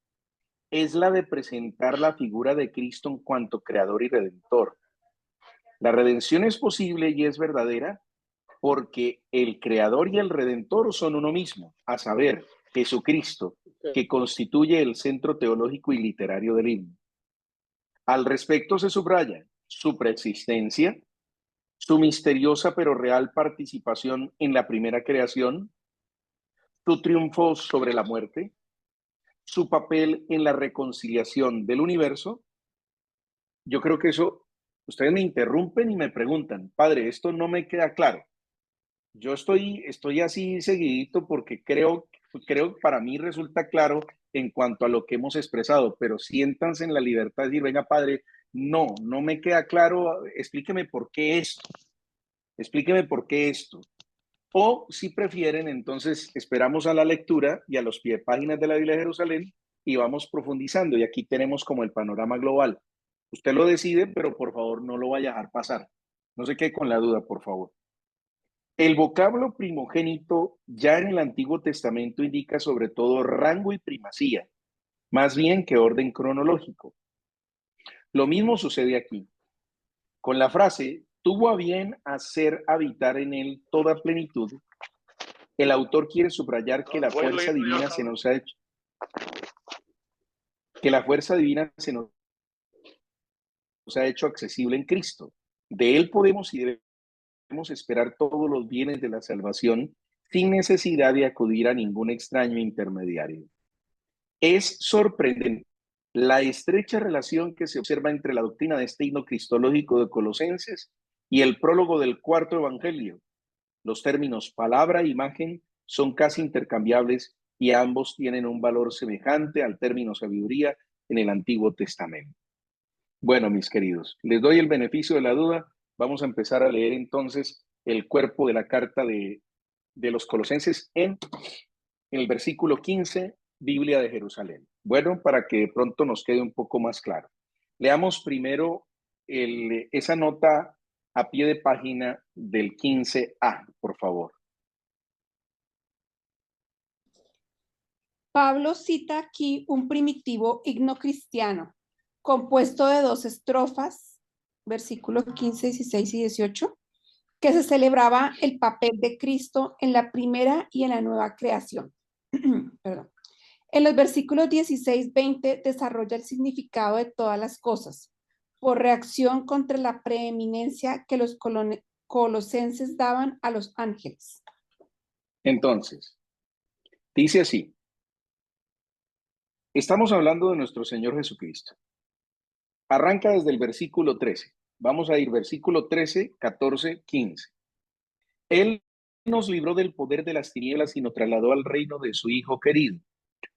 es la de presentar la figura de Cristo en cuanto creador y redentor. La redención es posible y es verdadera porque el creador y el redentor son uno mismo, a saber, Jesucristo, que constituye el centro teológico y literario del himno. Al respecto se subraya su preexistencia, su misteriosa pero real participación en la primera creación, su triunfo sobre la muerte, su papel en la reconciliación del universo. Yo creo que eso, ustedes me interrumpen y me preguntan, padre, esto no me queda claro. Yo estoy así seguidito porque creo para mí resulta claro en cuanto a lo que hemos expresado, pero siéntanse en la libertad de decir, venga, padre, no me queda claro, explíqueme por qué esto, explíqueme por qué esto. O si prefieren, entonces esperamos a la lectura y a los piedepáginas de la Biblia de Jerusalén y vamos profundizando. Y aquí tenemos como el panorama global. Usted lo decide, pero por favor no lo vaya a dejar pasar. No se quede con la duda, por favor. El vocablo primogénito ya en el Antiguo Testamento indica sobre todo rango y primacía, más bien que orden cronológico. Lo mismo sucede aquí. Con la frase, tuvo a bien hacer habitar en él toda plenitud, el autor quiere subrayar que la fuerza divina se nos ha hecho, accesible en Cristo. De él podemos y debemos esperar todos los bienes de la salvación sin necesidad de acudir a ningún extraño intermediario. Es sorprendente la estrecha relación que se observa entre la doctrina de este himno cristológico de Colosenses y el prólogo del cuarto evangelio. Los términos palabra e imagen son casi intercambiables y ambos tienen un valor semejante al término sabiduría en el Antiguo Testamento. Bueno, mis queridos, les doy el beneficio de la duda. Vamos a empezar a leer entonces el cuerpo de la carta de los Colosenses en el versículo 15, Biblia de Jerusalén. Bueno, para que de pronto nos quede un poco más claro. Leamos primero esa nota a pie de página del 15a, por favor. Pablo cita aquí un primitivo himno cristiano, compuesto de 2 estrofas, versículos 15, 16 y 18, que se celebraba el papel de Cristo en la primera y en la nueva creación. Perdón. En los versículos 16, 20 desarrolla el significado de todas las cosas, por reacción contra la preeminencia que los colosenses daban a los ángeles. Entonces, dice así, estamos hablando de nuestro Señor Jesucristo. Arranca desde el versículo 13. Vamos a ir versículo 13, 14, 15. Él nos libró del poder de las tinieblas y nos trasladó al reino de su Hijo querido,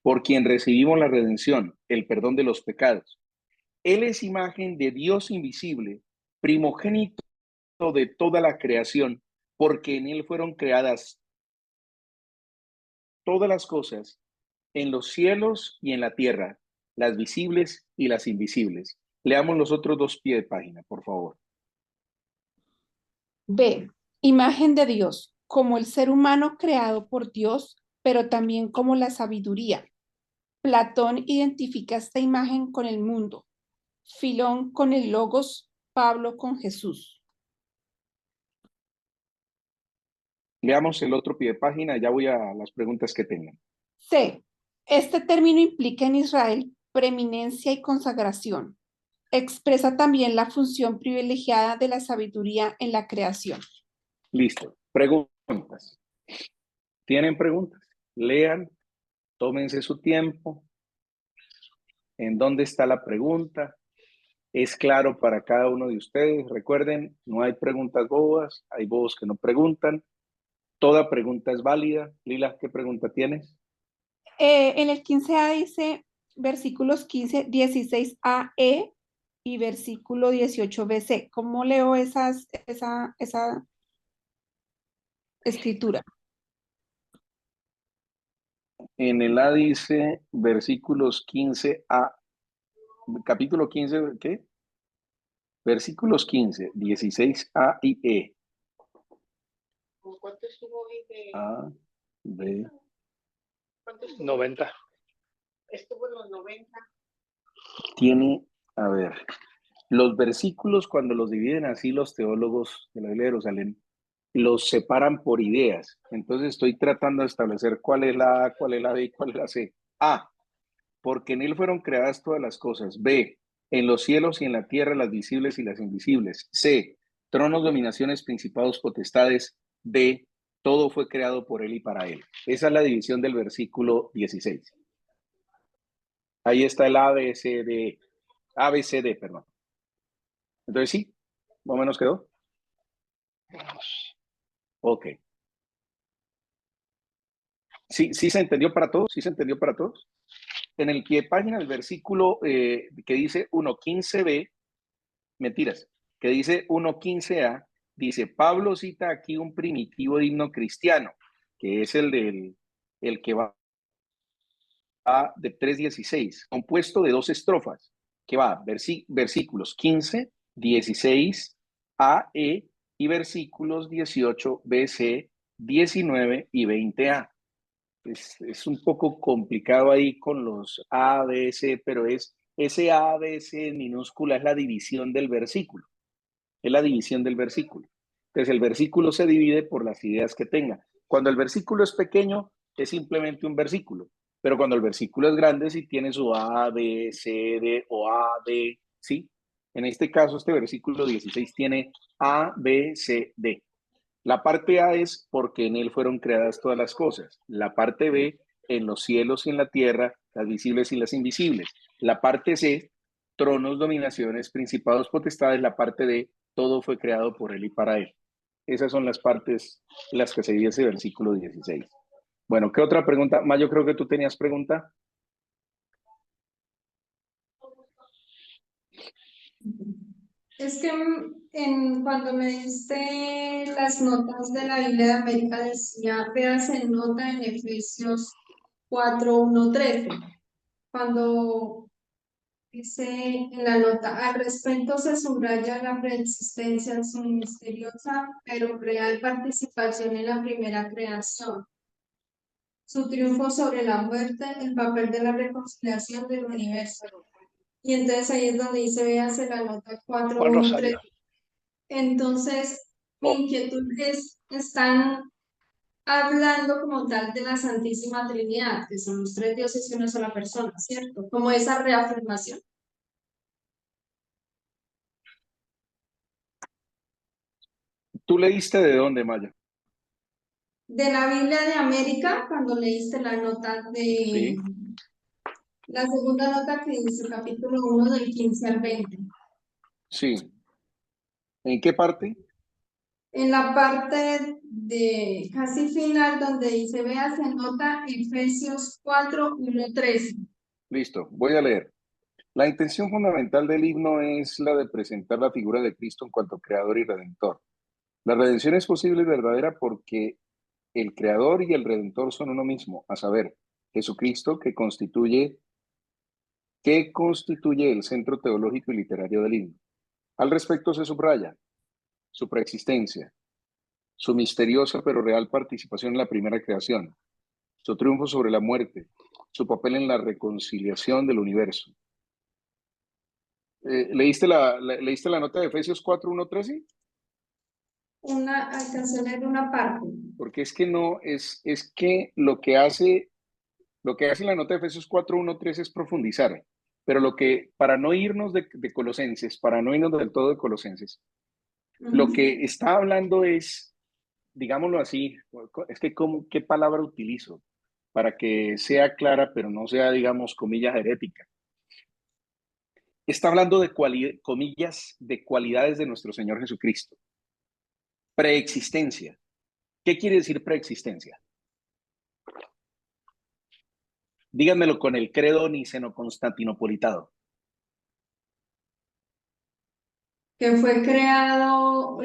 por quien recibimos la redención, el perdón de los pecados. Él es imagen de Dios invisible, primogénito de toda la creación, porque en él fueron creadas todas las cosas, en los cielos y en la tierra, las visibles y las invisibles. Leamos los otros 2 pies de página, por favor. B. Imagen de Dios, como el ser humano creado por Dios, pero también como la sabiduría. Platón identifica esta imagen con el mundo, Filón con el Logos, Pablo con Jesús. Leamos el otro pie de página, ya voy a las preguntas que tengan. C. Este término implica en Israel preeminencia y consagración. Expresa también la función privilegiada de la sabiduría en la creación. Listo. Preguntas. ¿Tienen preguntas? Lean, tómense su tiempo. ¿En dónde está la pregunta? ¿Es claro para cada uno de ustedes? Recuerden, no hay preguntas bobas, hay bobos que no preguntan. Toda pregunta es válida. Lila, ¿qué pregunta tienes? En el 15a dice versículos 15, 16a, y versículo 18b, c. ¿Cómo leo esa escritura? En el A dice versículos 15a, capítulo 15, ¿qué? Versículos 15, 16a y E. ¿Cuánto estuvo de A, B. 90. estuvo en los 90? Tiene, a ver, los versículos cuando los dividen así los teólogos de la Biblia de Jerusalén, los separan por ideas. Entonces estoy tratando de establecer cuál es la A, cuál es la B y cuál es la C. A, porque en él fueron creadas todas las cosas. B, en los cielos y en la tierra, las visibles y las invisibles. C, tronos, dominaciones, principados, potestades. D, todo fue creado por él y para él. Esa es la división del versículo 16. Ahí está el A, B, C, D. A, B, C, D, perdón. Entonces sí, más o menos quedó. Ok. ¿Sí, sí se entendió para todos? ¿Sí se entendió para todos? En el pie de página, el versículo que dice 1.15b, mentiras, que dice 1.15a, dice, Pablo cita aquí un primitivo himno cristiano, que es el que va de 3.16, compuesto de dos estrofas, que va versículos 15, 16, a, e, y versículos 18, b, c, 19 y 20a. Es un poco complicado ahí con los A, B, C, pero ese A, B, C minúscula es la división del versículo. Es la división del versículo. Entonces el versículo se divide por las ideas que tenga. Cuando el versículo es pequeño, es simplemente un versículo. Pero cuando el versículo es grande, sí tiene su A, B, C, D o A, D, ¿sí? En este caso, este versículo 16 tiene A, B, C, D. La parte A es porque en él fueron creadas todas las cosas. La parte B, en los cielos y en la tierra, las visibles y las invisibles. La parte C, tronos, dominaciones, principados, potestades. La parte D, todo fue creado por él y para él. Esas son las partes las que se divide ese versículo 16. Bueno, ¿qué otra pregunta? Mayo, creo que tú tenías pregunta. Es que cuando me diste las notas de la Biblia de América decía, veas en nota en Efesios 4:1-13, cuando dice en la nota, al respecto se subraya la preexistencia, su misteriosa pero real participación en la primera creación, su triunfo sobre la muerte, el papel de la reconciliación del universo. Y entonces ahí es donde dice, véase la nota 4:1-13. Entonces, mi inquietud es, están hablando como tal de la Santísima Trinidad, que son los tres dioses y una sola persona, ¿cierto? Como esa reafirmación. ¿Tú leíste de dónde, Maya? De la Biblia de América, cuando leíste la nota de, Sí. la segunda nota que dice capítulo 1 del 15 al 20. Sí. ¿En qué parte? En la parte de casi final donde dice, veas en nota Efesios 4:1-13. Listo, voy a leer. La intención fundamental del himno es la de presentar la figura de Cristo en cuanto creador y redentor. La redención es posible y verdadera porque el creador y el redentor son uno mismo, a saber, Jesucristo, que constituye el centro teológico y literario del himno. Al respecto se subraya su preexistencia, su misteriosa pero real participación en la primera creación, su triunfo sobre la muerte, su papel en la reconciliación del universo. ¿Leíste la nota de Efesios 4:1-13? Alcancé a leer una parte. Porque es que no, es que lo que hace la nota de Efesios 4:1-13 es profundizar, pero para no irnos de Colosenses, para no irnos del todo de Colosenses, lo que está hablando es, digámoslo así, es que ¿qué palabra utilizo? Para que sea clara, pero no sea, digamos, comillas, herética. Está hablando de comillas, de cualidades de nuestro Señor Jesucristo. Preexistencia. ¿Qué quiere decir preexistencia? Díganmelo con el credo niceno-constantinopolitano. Que fue creado,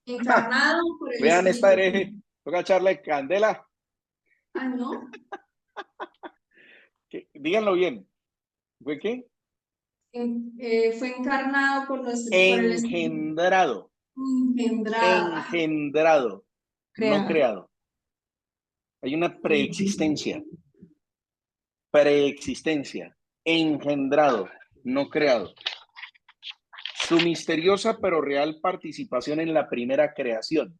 encarnado por el Vean esta Espíritu. hereje. Toca echarle candela. Ah, ¿no? Díganlo bien. ¿Fue qué? Fue encarnado por el Espíritu. Engendrado. Engendrada. Engendrado. No Creado. creado. Hay una preexistencia. Preexistencia. Engendrado. No creado. Su misteriosa pero real participación en la primera creación.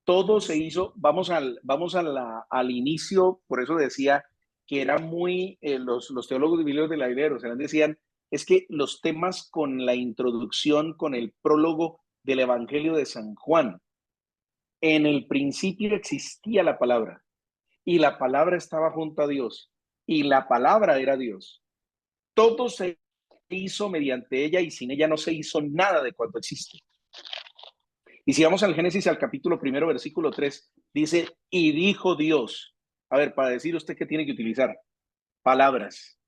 Todo se hizo, vamos al inicio, por eso decía que era muy, los teólogos bíblicos de la Biblia decían, es que los temas con la introducción, con el prólogo del Evangelio de San Juan, en el principio existía la palabra, y la palabra estaba junto a Dios, y la palabra era Dios. Todo se hizo mediante ella, y sin ella no se hizo nada de cuanto existe. Y si vamos al Génesis, al capítulo 1, versículo 3, dice, y dijo Dios. A ver, para decir usted qué tiene que utilizar. Palabras.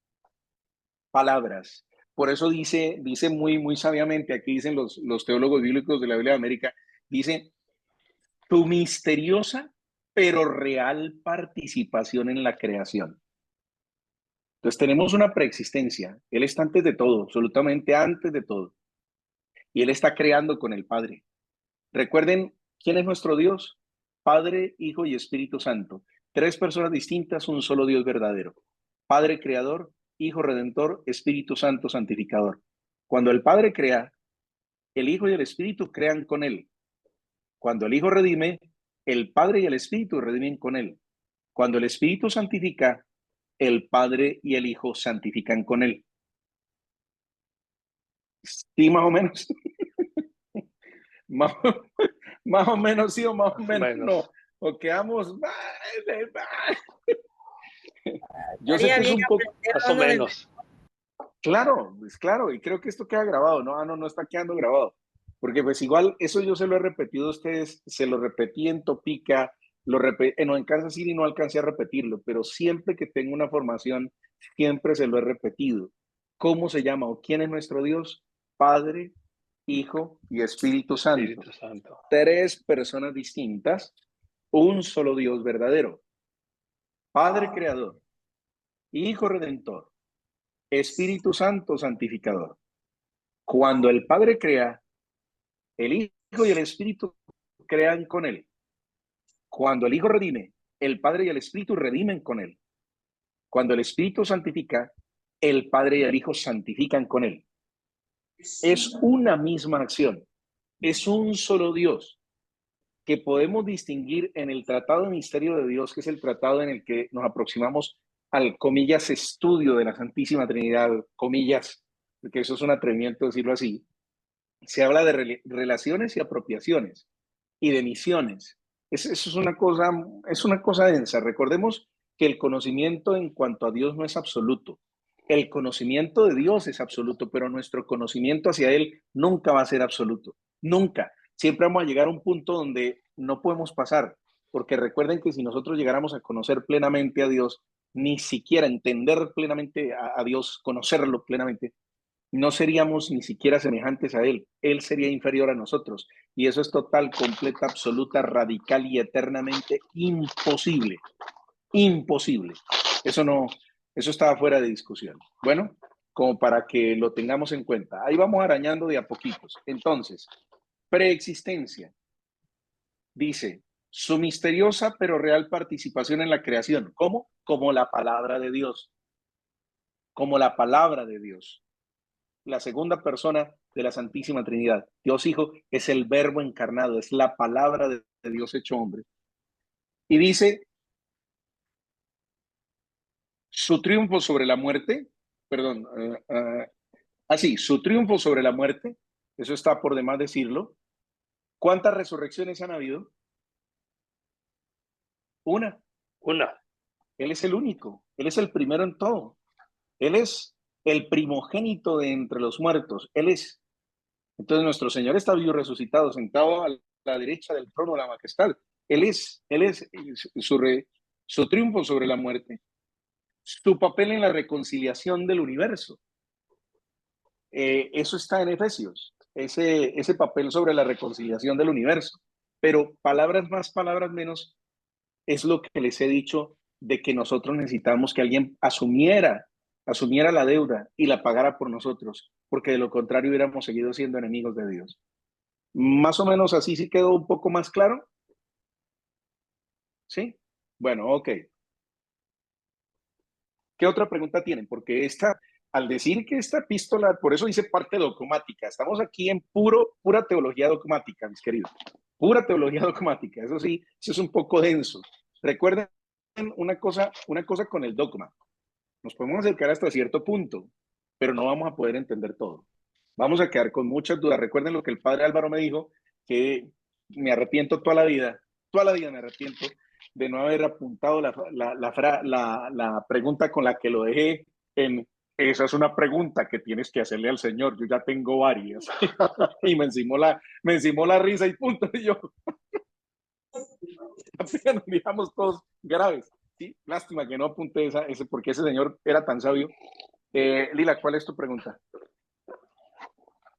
Palabras. Por eso dice muy sabiamente, aquí dicen los teólogos bíblicos de la Biblia de América, dice, tu misteriosa pero real participación en la creación. Entonces tenemos una preexistencia. Él está antes de todo, absolutamente antes de todo. Y Él está creando con el Padre. Recuerden, ¿quién es nuestro Dios? Padre, Hijo y Espíritu Santo. Tres personas distintas, un solo Dios verdadero. Padre creador, Hijo redentor, Espíritu Santo santificador. Cuando el Padre crea, el Hijo y el Espíritu crean con Él. Cuando el Hijo redime, el Padre y el Espíritu redimen con Él. Cuando el Espíritu santifica, el Padre y el Hijo santifican con Él. ¿Sí, más o menos? Más o menos sí o más o menos no. O quedamos... Yo sé que es un poco... Más o menos. Claro, es claro, y creo que esto queda grabado, ¿no? No está quedando grabado. Porque pues igual, eso yo se lo he repetido a ustedes, se lo repetí en Topica, no, en Kansas City no alcancé a repetirlo, pero siempre que tengo una formación, siempre se lo he repetido. ¿Cómo se llama o quién es nuestro Dios? Padre, Hijo y Espíritu Santo. Espíritu Santo. Tres personas distintas, un solo Dios verdadero. Padre creador, Hijo redentor, Espíritu Santo santificador. Cuando el Padre crea, el Hijo y el Espíritu crean con Él. Cuando el Hijo redime, el Padre y el Espíritu redimen con Él. Cuando el Espíritu santifica, el Padre y el Hijo santifican con Él. Es una misma acción. Es un solo Dios que podemos distinguir en el Tratado de Misterio de Dios, que es el tratado en el que nos aproximamos al, comillas, estudio de la Santísima Trinidad, comillas, porque eso es un atrevimiento decirlo así. Se habla de relaciones y apropiaciones y de misiones. Eso es una cosa densa. Recordemos que el conocimiento en cuanto a Dios no es absoluto. El conocimiento de Dios es absoluto, pero nuestro conocimiento hacia Él nunca va a ser absoluto. Nunca. Siempre vamos a llegar a un punto donde no podemos pasar, porque recuerden que si nosotros llegáramos a conocer plenamente a Dios, ni siquiera entender plenamente a Dios, conocerlo plenamente, no seríamos ni siquiera semejantes a Él. Él sería inferior a nosotros. Y eso es total, completa, absoluta, radical y eternamente imposible. Imposible. Eso estaba fuera de discusión. Bueno, como para que lo tengamos en cuenta. Ahí vamos arañando de a poquitos. Entonces, preexistencia. Dice, su misteriosa pero real participación en la creación. ¿Cómo? Como la palabra de Dios. Como la palabra de Dios. La segunda persona de la Santísima Trinidad. Dios Hijo es el Verbo encarnado, es la palabra de Dios hecho hombre. Y dice, su triunfo sobre la muerte, perdón, su triunfo sobre la muerte, eso está por demás decirlo. ¿Cuántas resurrecciones han habido? Una. Una. Él es el único, Él es el primero en todo. Él es el primogénito de entre los muertos, Él es. Entonces nuestro Señor está vivo resucitado, sentado a la derecha del trono de la majestad. Él es su triunfo sobre la muerte, su papel en la reconciliación del universo. Eso está en Efesios, ese papel sobre la reconciliación del universo. Pero palabras más, palabras menos, es lo que les he dicho de que nosotros necesitamos que alguien asumiera la deuda y la pagara por nosotros, porque de lo contrario hubiéramos seguido siendo enemigos de Dios. Más o menos así sí quedó un poco más claro. ¿Sí? Bueno, ok. ¿Qué otra pregunta tienen? Porque al decir que esta epístola, por eso dice parte dogmática, estamos aquí en pura teología dogmática, mis queridos. Pura teología dogmática, eso sí, eso es un poco denso. Recuerden una cosa con el dogma. Nos podemos acercar hasta cierto punto, pero no vamos a poder entender todo. Vamos a quedar con muchas dudas. Recuerden lo que el padre Álvaro me dijo, que me arrepiento toda la vida me arrepiento de no haber apuntado la pregunta con la que lo dejé en esa es una pregunta que tienes que hacerle al Señor. Yo ya tengo varias. Y me encimó la risa y punto. Y yo, apenas nos miramos todos graves. ¿Sí? Lástima que no apunté ese, porque ese señor era tan sabio. Lila, ¿cuál es tu pregunta?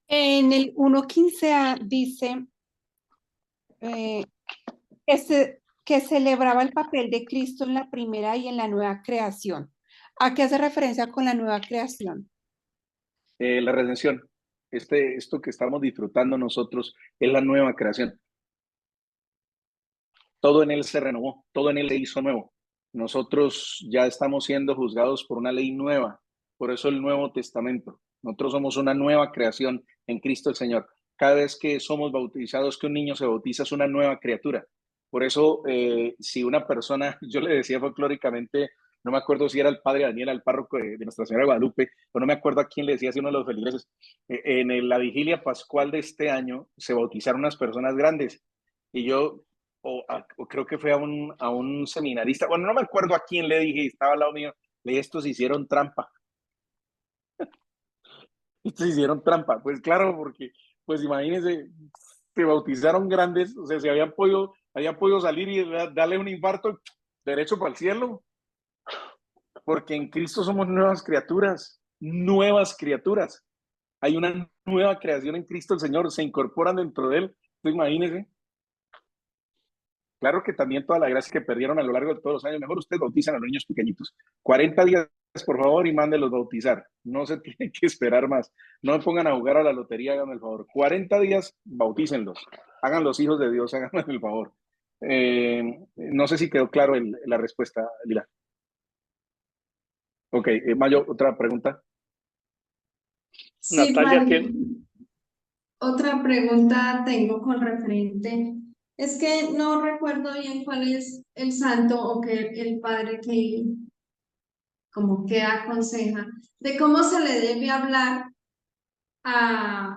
En el 1.15a dice que celebraba el papel de Cristo en la primera y en la nueva creación. ¿A qué hace referencia con la nueva creación? La redención. Esto que estamos disfrutando nosotros es la nueva creación. Todo en Él se renovó, todo en Él se hizo nuevo. Nosotros ya estamos siendo juzgados por una ley nueva, por eso el Nuevo Testamento. Nosotros somos una nueva creación en Cristo el Señor. Cada vez que somos bautizados, que un niño se bautiza, es una nueva criatura. Por eso, si una persona, yo le decía folclóricamente, no me acuerdo si era el padre Daniel, el párroco de Nuestra Señora de Guadalupe, o no me acuerdo a quién le decía, si uno de los feligreses, la vigilia pascual de este año se bautizaron unas personas grandes. Y yo o creo que fue a un seminarista, bueno, no me acuerdo a quién le dije, estaba al lado mío, le dije, estos hicieron trampa. Estos hicieron trampa. Pues claro, porque, pues imagínense, se bautizaron grandes, o sea, se habían podido salir y darle un infarto derecho para el cielo, porque en Cristo somos nuevas criaturas, nuevas criaturas. Hay una nueva creación en Cristo el Señor, se incorporan dentro de Él. Entonces, imagínense. Claro que también toda la gracia que perdieron a lo largo de todos los años, mejor ustedes bautizan a los niños pequeñitos. 40 días, por favor, y mándenlos bautizar. No se tiene que esperar más. No me pongan a jugar a la lotería, háganme el favor. 40 días, bautícenlos. Hagan los hijos de Dios, háganme el favor. No sé si quedó claro la respuesta, Lila. Ok, Mayo, otra pregunta. Sí, Natalia, padre. Otra pregunta tengo con referente. Es que no recuerdo bien cuál es el santo o que el padre que como que aconseja de cómo se le debe hablar a,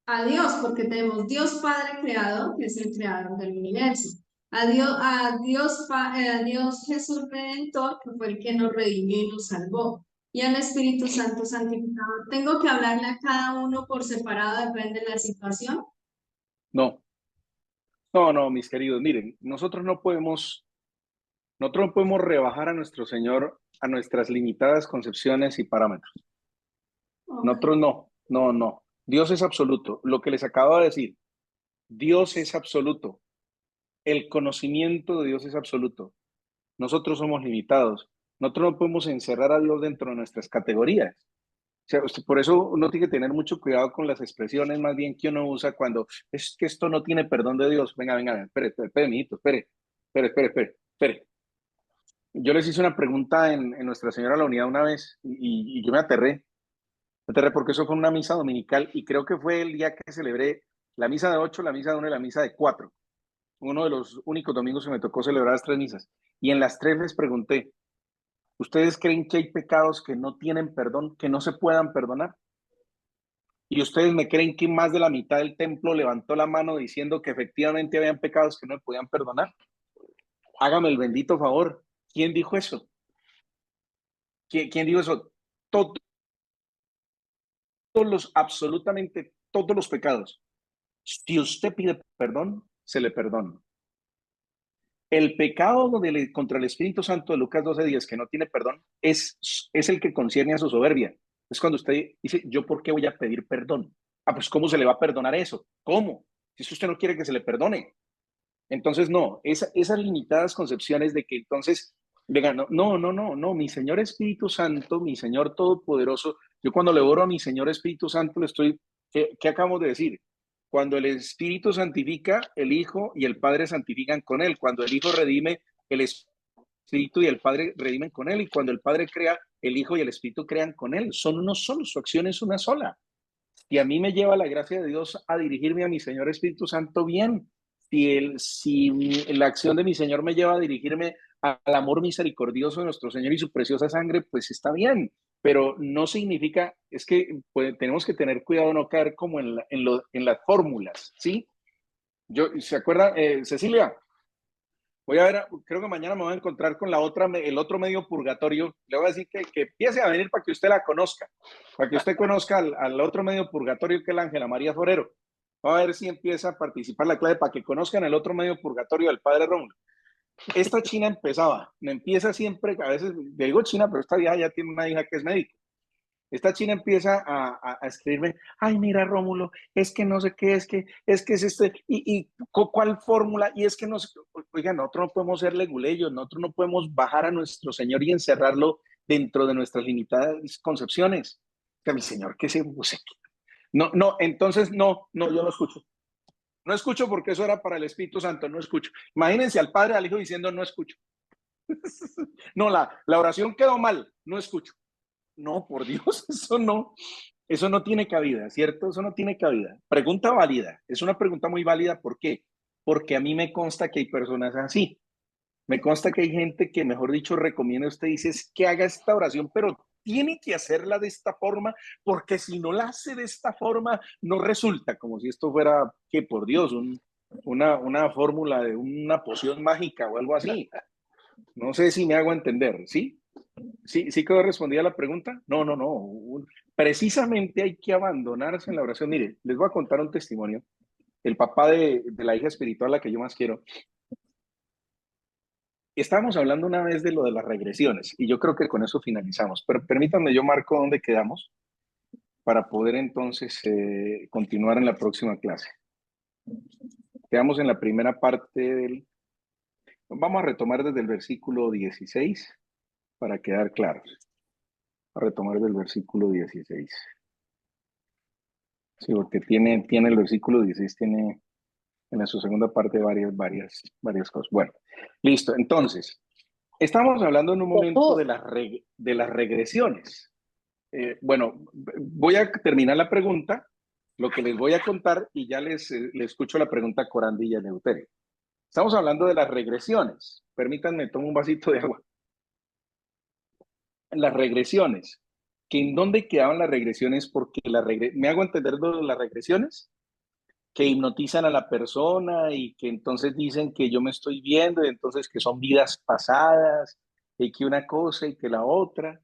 a Dios, porque tenemos Dios Padre Creador, que es el creador del universo. A Dios Jesús Redentor, que fue el que nos redimió y nos salvó. Y al Espíritu Santo Santificador. ¿Tengo que hablarle a cada uno por separado, depende de la situación? No, no, mis queridos, miren, nosotros no podemos rebajar a nuestro Señor a nuestras limitadas concepciones y parámetros. Ok. Nosotros no. Dios es absoluto. Lo que les acabo de decir, Dios es absoluto. El conocimiento de Dios es absoluto. Nosotros somos limitados. Nosotros no podemos encerrar a Dios dentro de nuestras categorías. O sea, por eso uno tiene que tener mucho cuidado con las expresiones más bien que uno usa cuando es que esto no tiene perdón de Dios. Venga, espere, mijito, espere. Yo les hice una pregunta en Nuestra Señora de la Unidad una vez y yo me aterré porque eso fue una misa dominical y creo que fue el día que celebré la misa de 8, la misa de 1 y la misa de 4. Uno de los únicos domingos que me tocó celebrar las 3 misas. Y en las 3 les pregunté, ¿ustedes creen que hay pecados que no tienen perdón, que no se puedan perdonar? Y ustedes me creen que más de la mitad del templo levantó la mano diciendo que efectivamente habían pecados que no me podían perdonar. Hágame el bendito favor. ¿Quién dijo eso? ¿Quién dijo eso? Todos absolutamente todos los pecados. Si usted pide perdón, se le perdona. El pecado contra el Espíritu Santo de Lucas 12:10, que no tiene perdón, es el que concierne a su soberbia. Es cuando usted dice, ¿yo por qué voy a pedir perdón? Ah, pues ¿cómo se le va a perdonar eso? ¿Cómo? Si usted no quiere que se le perdone. Entonces, no, esas limitadas concepciones de que entonces, venga, no, mi Señor Espíritu Santo, mi Señor Todopoderoso, yo cuando le oro a mi Señor Espíritu Santo, le estoy, ¿qué acabamos de decir? Cuando el Espíritu santifica, el Hijo y el Padre santifican con él. Cuando el Hijo redime, el Espíritu y el Padre redimen con él. Y cuando el Padre crea, el Hijo y el Espíritu crean con él. Son uno solo, su acción es una sola. Y a mí me lleva la gracia de Dios a dirigirme a mi Señor Espíritu Santo bien. Si la acción de mi Señor me lleva a dirigirme al amor misericordioso de nuestro Señor y su preciosa sangre, pues está bien. Pero no significa, es que pues, tenemos que tener cuidado de no caer como en las fórmulas, ¿sí? ¿Se acuerda, Cecilia? Voy a ver, creo que mañana me voy a encontrar con el otro medio purgatorio. Le voy a decir que empiece a venir para que usted la conozca, para que usted conozca al otro medio purgatorio que es la Ángela María Forero. Vamos a ver si empieza a participar la clave para que conozcan el otro medio purgatorio del padre Rómulo. Esta China me empieza siempre, a veces le digo China, pero esta vieja ya tiene una hija que es médico. Esta China empieza a escribirme, ay, mira, Rómulo, es que no sé qué, es que es este, y ¿cuál fórmula? Y es que no sé, oiga, nosotros no podemos ser leguleyos, nosotros no podemos bajar a nuestro Señor y encerrarlo dentro de nuestras limitadas concepciones. Que mi Señor, que se... No, entonces no, yo no escucho. No escucho porque eso era para el Espíritu Santo, no escucho. Imagínense al Padre, al Hijo diciendo no escucho. No, la oración quedó mal, no escucho. No, por Dios, eso no tiene cabida, ¿cierto? Eso no tiene cabida. Pregunta válida, es una pregunta muy válida, ¿por qué? Porque a mí me consta que hay personas así. Me consta que hay gente que, mejor dicho, recomienda a usted, dice, es que haga esta oración, pero tiene que hacerla de esta forma, porque si no la hace de esta forma, no resulta, como si esto fuera, que por Dios, una fórmula de una poción mágica o algo así. No sé si me hago entender, ¿sí? ¿Sí quedó respondida la pregunta? No. Precisamente hay que abandonarse en la oración. Mire, les voy a contar un testimonio. El papá de la hija espiritual, la que yo más quiero, estábamos hablando una vez de lo de las regresiones y yo creo que con eso finalizamos, pero permítanme, yo marco dónde quedamos para poder entonces continuar en la próxima clase. Quedamos en la primera parte Vamos a retomar desde el versículo 16 para quedar claros. A retomar del versículo 16. Sí, porque tiene el versículo 16, tiene en su segunda parte varias cosas. Bueno, listo. Entonces, estamos hablando en un momento de las regresiones. Bueno, voy a terminar la pregunta, lo que les voy a contar y ya les escucho la pregunta a Corandi y a Eleuterio. Estamos hablando de las regresiones. Permítanme, tomo un vasito de agua. Las regresiones. ¿Que en dónde quedaban las regresiones? Porque ¿me hago entender de las regresiones? Que hipnotizan a la persona y que entonces dicen que yo me estoy viendo y entonces que son vidas pasadas y que una cosa y que la otra.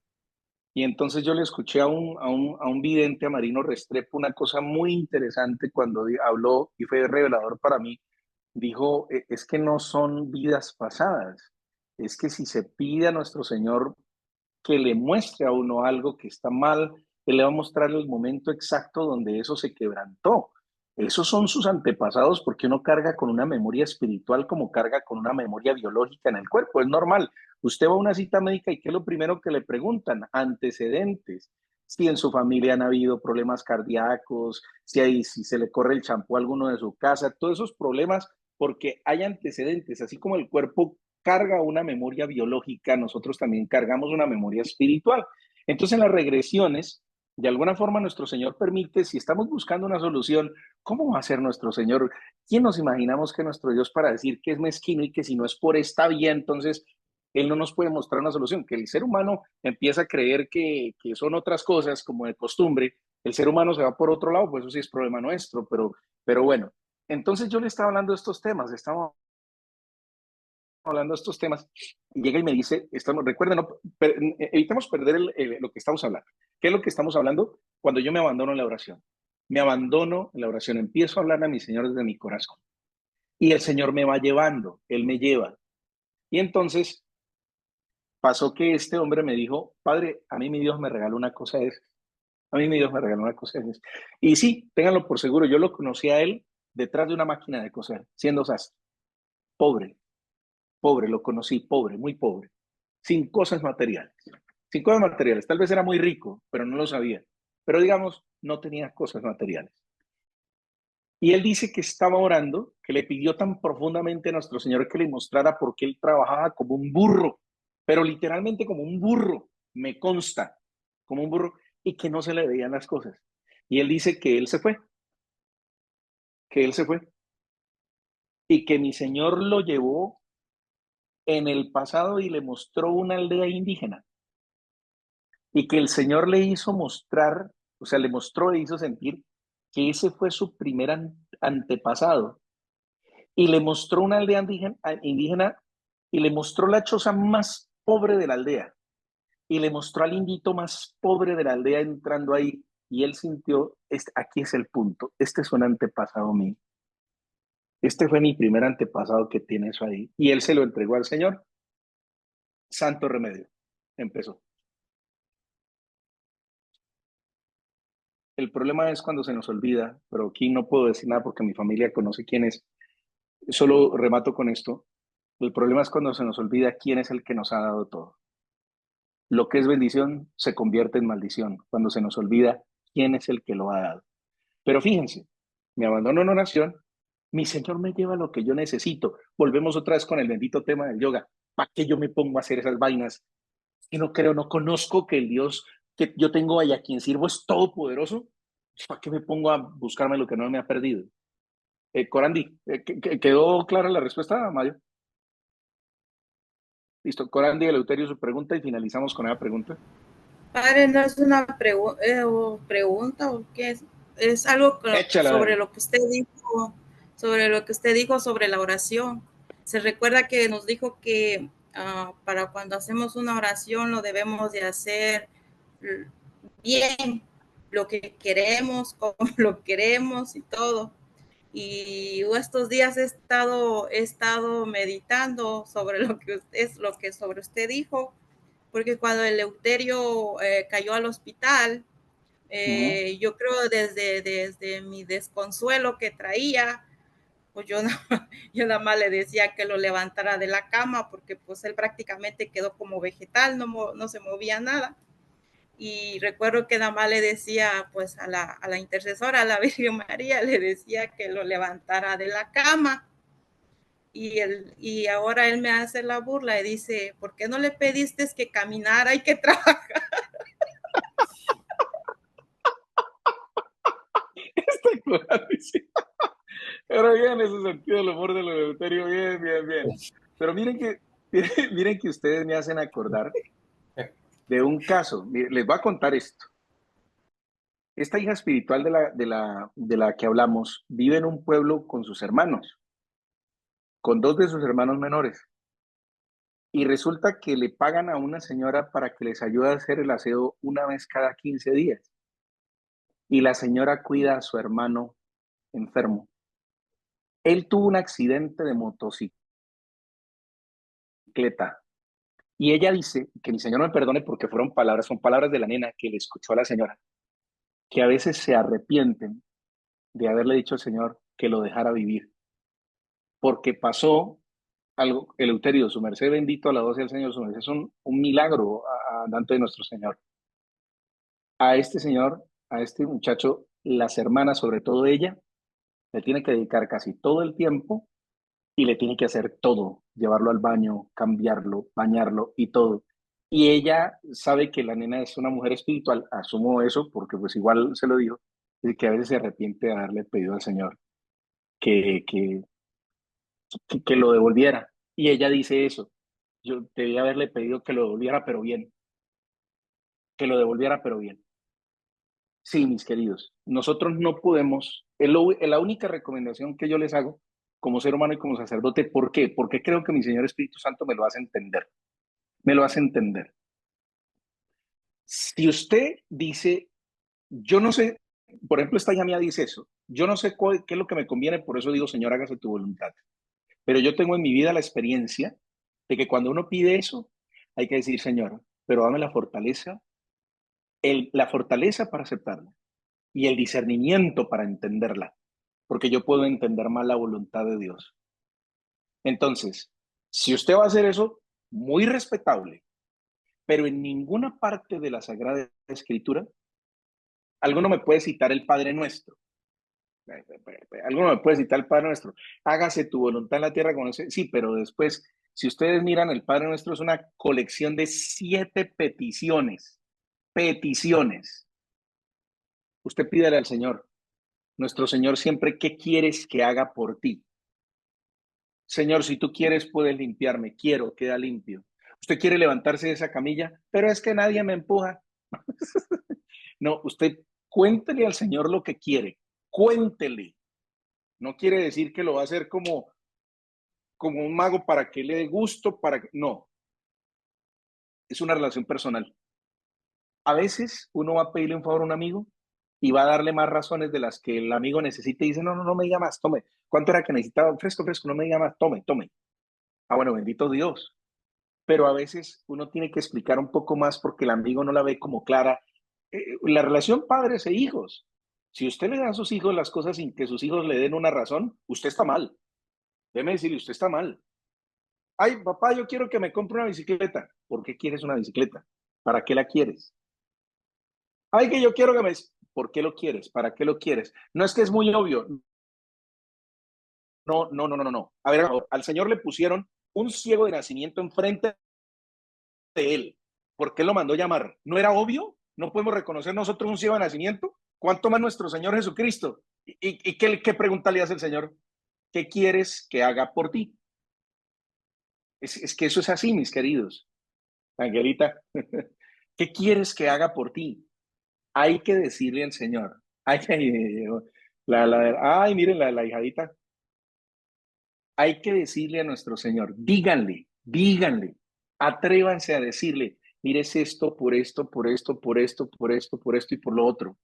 Y entonces yo le escuché a un vidente, a Marino Restrepo, una cosa muy interesante cuando habló y fue revelador para mí. Dijo, es que no son vidas pasadas, es que si se pide a nuestro Señor que le muestre a uno algo que está mal, Él le va a mostrar el momento exacto donde eso se quebrantó. Esos son sus antepasados porque uno carga con una memoria espiritual como carga con una memoria biológica en el cuerpo. Es normal. Usted va a una cita médica y ¿qué es lo primero que le preguntan? Antecedentes. Si en su familia han habido problemas cardíacos, si se le corre el champú a alguno de su casa, todos esos problemas porque hay antecedentes, así como el cuerpo carga una memoria biológica, nosotros también cargamos una memoria espiritual. Entonces, en las regresiones, de alguna forma nuestro Señor permite, si estamos buscando una solución, ¿cómo va a ser nuestro Señor? ¿Quién nos imaginamos que nuestro Dios para decir que es mezquino y que si no es por esta vía, entonces Él no nos puede mostrar una solución? Que el ser humano empieza a creer que son otras cosas como de costumbre, el ser humano se va por otro lado, pues eso sí es problema nuestro, pero bueno. Entonces yo le estaba hablando de estos temas, estamos hablando de estos temas, y llega y me dice, recuerden, evitamos perder lo que estamos hablando. ¿Qué es lo que estamos hablando? Cuando yo me abandono en la oración. Me abandono en la oración, empiezo a hablar a mi Señor desde mi corazón. Y el Señor me va llevando, Él me lleva. Y entonces pasó que este hombre me dijo, padre, a mí mi Dios me regaló una cosa de esas. A mí mi Dios me regaló una cosa de esas. Y sí, ténganlo por seguro, yo lo conocí a él detrás de una máquina de coser, siendo sastre. Pobre, pobre, lo conocí, pobre, muy pobre, sin cosas materiales. Sin cosas materiales. Tal vez era muy rico, pero no lo sabía. Pero digamos, no tenía cosas materiales. Y él dice que estaba orando, que le pidió tan profundamente a nuestro Señor que le mostrara por qué él trabajaba como un burro, pero literalmente como un burro, me consta, como un burro, y que no se le veían las cosas. Y él dice que él se fue, que él se fue, y que mi Señor lo llevó en el pasado y le mostró una aldea indígena, y que el Señor le hizo mostrar, o sea, le mostró e hizo sentir que ese fue su primer antepasado, y le mostró una aldea indígena y le mostró la choza más pobre de la aldea y le mostró al indito más pobre de la aldea entrando ahí y él sintió, aquí es el punto, este es un antepasado mío, este fue mi primer antepasado que tiene eso ahí y él se lo entregó al Señor, santo remedio, empezó. El problema es cuando se nos olvida, pero aquí no puedo decir nada porque mi familia conoce quién es, solo remato con esto, el problema es cuando se nos olvida quién es el que nos ha dado todo. Lo que es bendición se convierte en maldición cuando se nos olvida quién es el que lo ha dado. Pero fíjense, me abandono en oración, mi Señor me lleva lo que yo necesito. Volvemos otra vez con el bendito tema del yoga. ¿Para qué yo me pongo a hacer esas vainas? Y no creo, no conozco que el Dios que yo tengo y a quien sirvo es todopoderoso. ¿Para qué me pongo a buscarme lo que no me ha perdido? Corandi, ¿quedó clara la respuesta, Mario? Listo, Corandi, Eleuterio, su pregunta y finalizamos con esa pregunta. Padre, no es una pregunta o qué es algo sobre lo que usted dijo, sobre la oración. Se recuerda que nos dijo que para cuando hacemos una oración lo debemos de hacer bien, lo que queremos, como lo queremos y todo. Y estos días he estado meditando sobre lo que sobre usted dijo, porque cuando Eleuterio cayó al hospital, yo creo desde mi desconsuelo que traía, pues yo nada más le decía que lo levantara de la cama, porque pues él prácticamente quedó como vegetal, no se movía nada. Y recuerdo que nada más le decía pues a la intercesora, a la Virgen María, le decía que lo levantara de la cama. Y ahora él me hace la burla y dice, ¿por qué no le pediste que caminara y que trabajara? Pero bien, ese sentido del humor del Eleuterio, bien, bien, bien. Pero miren que ustedes me hacen acordar de un caso. Les voy a contar esto. Esta hija espiritual de la que hablamos vive en un pueblo con sus hermanos, con dos de sus hermanos menores. Y resulta que le pagan a una señora para que les ayude a hacer el aseo una vez cada 15 días. Y la señora cuida a su hermano enfermo. Él tuvo un accidente de motocicleta. Y ella dice, que mi señor me perdone porque son palabras de la nena que le escuchó a la señora, que a veces se arrepienten de haberle dicho al Señor que lo dejara vivir. Porque pasó algo, Eleuterio, su merced bendito, alabado sea el Señor, su merced es un milagro andante de nuestro Señor. A este señor, a este muchacho, las hermanas, sobre todo ella, le tiene que dedicar casi todo el tiempo y le tiene que hacer todo, llevarlo al baño, cambiarlo, bañarlo y todo. Y ella sabe que la nena es una mujer espiritual, asumo eso porque pues igual se lo dijo, y que a veces se arrepiente de haberle pedido al Señor que, que, que lo devolviera. Y ella dice eso, yo debía haberle pedido que lo devolviera, pero bien, que lo devolviera, pero bien. Sí, mis queridos, nosotros no podemos, la única recomendación que yo les hago como ser humano y como sacerdote. ¿Por qué? Porque creo que mi Señor Espíritu Santo me lo hace entender. Me lo hace entender. Si usted dice, yo no sé, por ejemplo, esta llamada dice eso, yo no sé qué es lo que me conviene, por eso digo, Señor, hágase tu voluntad. Pero yo tengo en mi vida la experiencia de que cuando uno pide eso, hay que decir, Señor, pero dame la fortaleza para aceptarla y el discernimiento para entenderla, porque yo puedo entender mal la voluntad de Dios. Entonces, si usted va a hacer eso, muy respetable, pero en ninguna parte de la Sagrada Escritura, alguno me puede citar el Padre Nuestro. Alguno me puede citar el Padre Nuestro. Hágase tu voluntad en la tierra como ese. Sí, pero después, si ustedes miran, el Padre Nuestro es una colección de 7 peticiones. Peticiones. Usted pídele al Señor. Nuestro Señor siempre, ¿qué quieres que haga por ti? Señor, si tú quieres, puedes limpiarme. Quiero, queda limpio. Usted quiere levantarse de esa camilla, pero es que nadie me empuja. No, usted cuéntele al Señor lo que quiere. Cuéntele. No quiere decir que lo va a hacer como un mago para que le dé gusto, no. Es una relación personal. A veces uno va a pedirle un favor a un amigo y va a darle más razones de las que el amigo necesita y dice, no me diga más, tome. ¿Cuánto era que necesitaba? Fresco, no me diga más, tome. Ah, bueno, bendito Dios. Pero a veces uno tiene que explicar un poco más porque el amigo no la ve como clara. La relación padres e hijos. Si usted le da a sus hijos las cosas sin que sus hijos le den una razón, usted está mal. Déjeme decirle, usted está mal. Ay, papá, yo quiero que me compre una bicicleta. ¿Por qué quieres una bicicleta? ¿Para qué la quieres? Ay, que yo quiero que me... ¿Por qué lo quieres? ¿Para qué lo quieres? No es que es muy obvio. No. A ver, al Señor le pusieron un ciego de nacimiento enfrente de él. ¿Por qué lo mandó llamar? ¿No era obvio? ¿No podemos reconocer nosotros un ciego de nacimiento? ¿Cuánto más nuestro Señor Jesucristo? ¿Y qué pregunta le hace el Señor? ¿Qué quieres que haga por ti? Es que eso es así, mis queridos. Angelita, ¿qué quieres que haga por ti? Hay que decirle al Señor. Miren la hijadita. Hay que decirle a nuestro Señor, díganle, atrévanse a decirle, mires esto, por esto y por lo otro.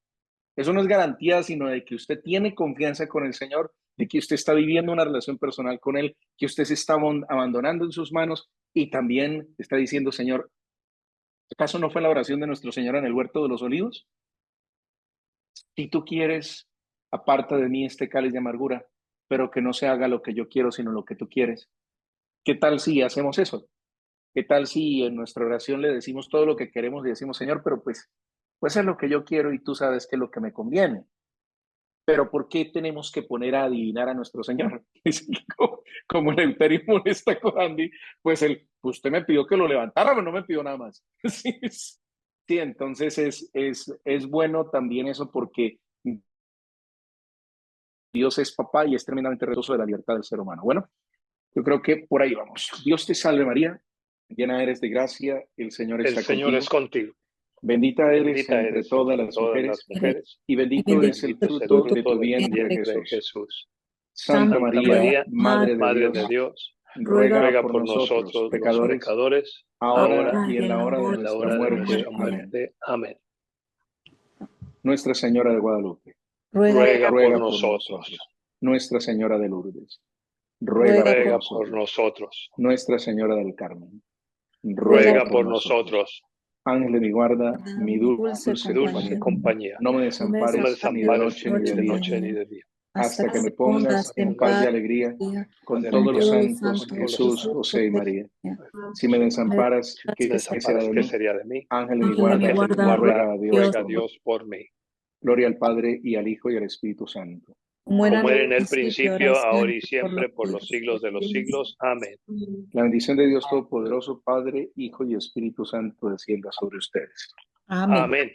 Eso no es garantía, sino de que usted tiene confianza con el Señor, de que usted está viviendo una relación personal con Él, que usted se está abandonando en sus manos y también está diciendo, Señor, ¿acaso no fue la oración de nuestro Señor en el huerto de los olivos? Si tú quieres, aparta de mí este cáliz de amargura, pero que no se haga lo que yo quiero, sino lo que tú quieres. ¿Qué tal si hacemos eso? ¿Qué tal si en nuestra oración le decimos todo lo que queremos y decimos, Señor, pero pues es lo que yo quiero y tú sabes que es lo que me conviene? Pero ¿por qué tenemos que poner a adivinar a nuestro Señor? Como el Euterio molesta con Andy, pues usted me pidió que lo levantara, pero no me pidió nada más. Sí, entonces es bueno también eso porque Dios es papá y es tremendamente respetuoso de la libertad del ser humano. Bueno, yo creo que por ahí vamos. Dios te salve María, llena eres de gracia, el Señor es contigo. Bendita eres entre todas las mujeres y bendito es el fruto de tu vientre, Jesús. Santa María, Madre de Dios, ruega por nosotros pecadores, ahora y en la hora de nuestra muerte. Amén. Nuestra Señora de Guadalupe, ruega por nosotros. Nuestra Señora de Lourdes, ruega por nosotros. Nuestra Señora del Carmen, ruega por nosotros. Ángel de mi guarda, mi dulce compañía. No me desampares ni de noche ni de día. Hasta que me pongas en paz y alegría con todos los santos, Jesús, José y María. Si me desamparas, ¿qué sería de mí? Ángel de mi guarda, ruega a Dios por mí. Gloria al Padre y al Hijo y al Espíritu Santo. Como era en el principio, ahora y siempre, por los siglos de los siglos. Amén. La bendición de Dios Todopoderoso, Padre, Hijo y Espíritu Santo, descienda sobre ustedes. Amén.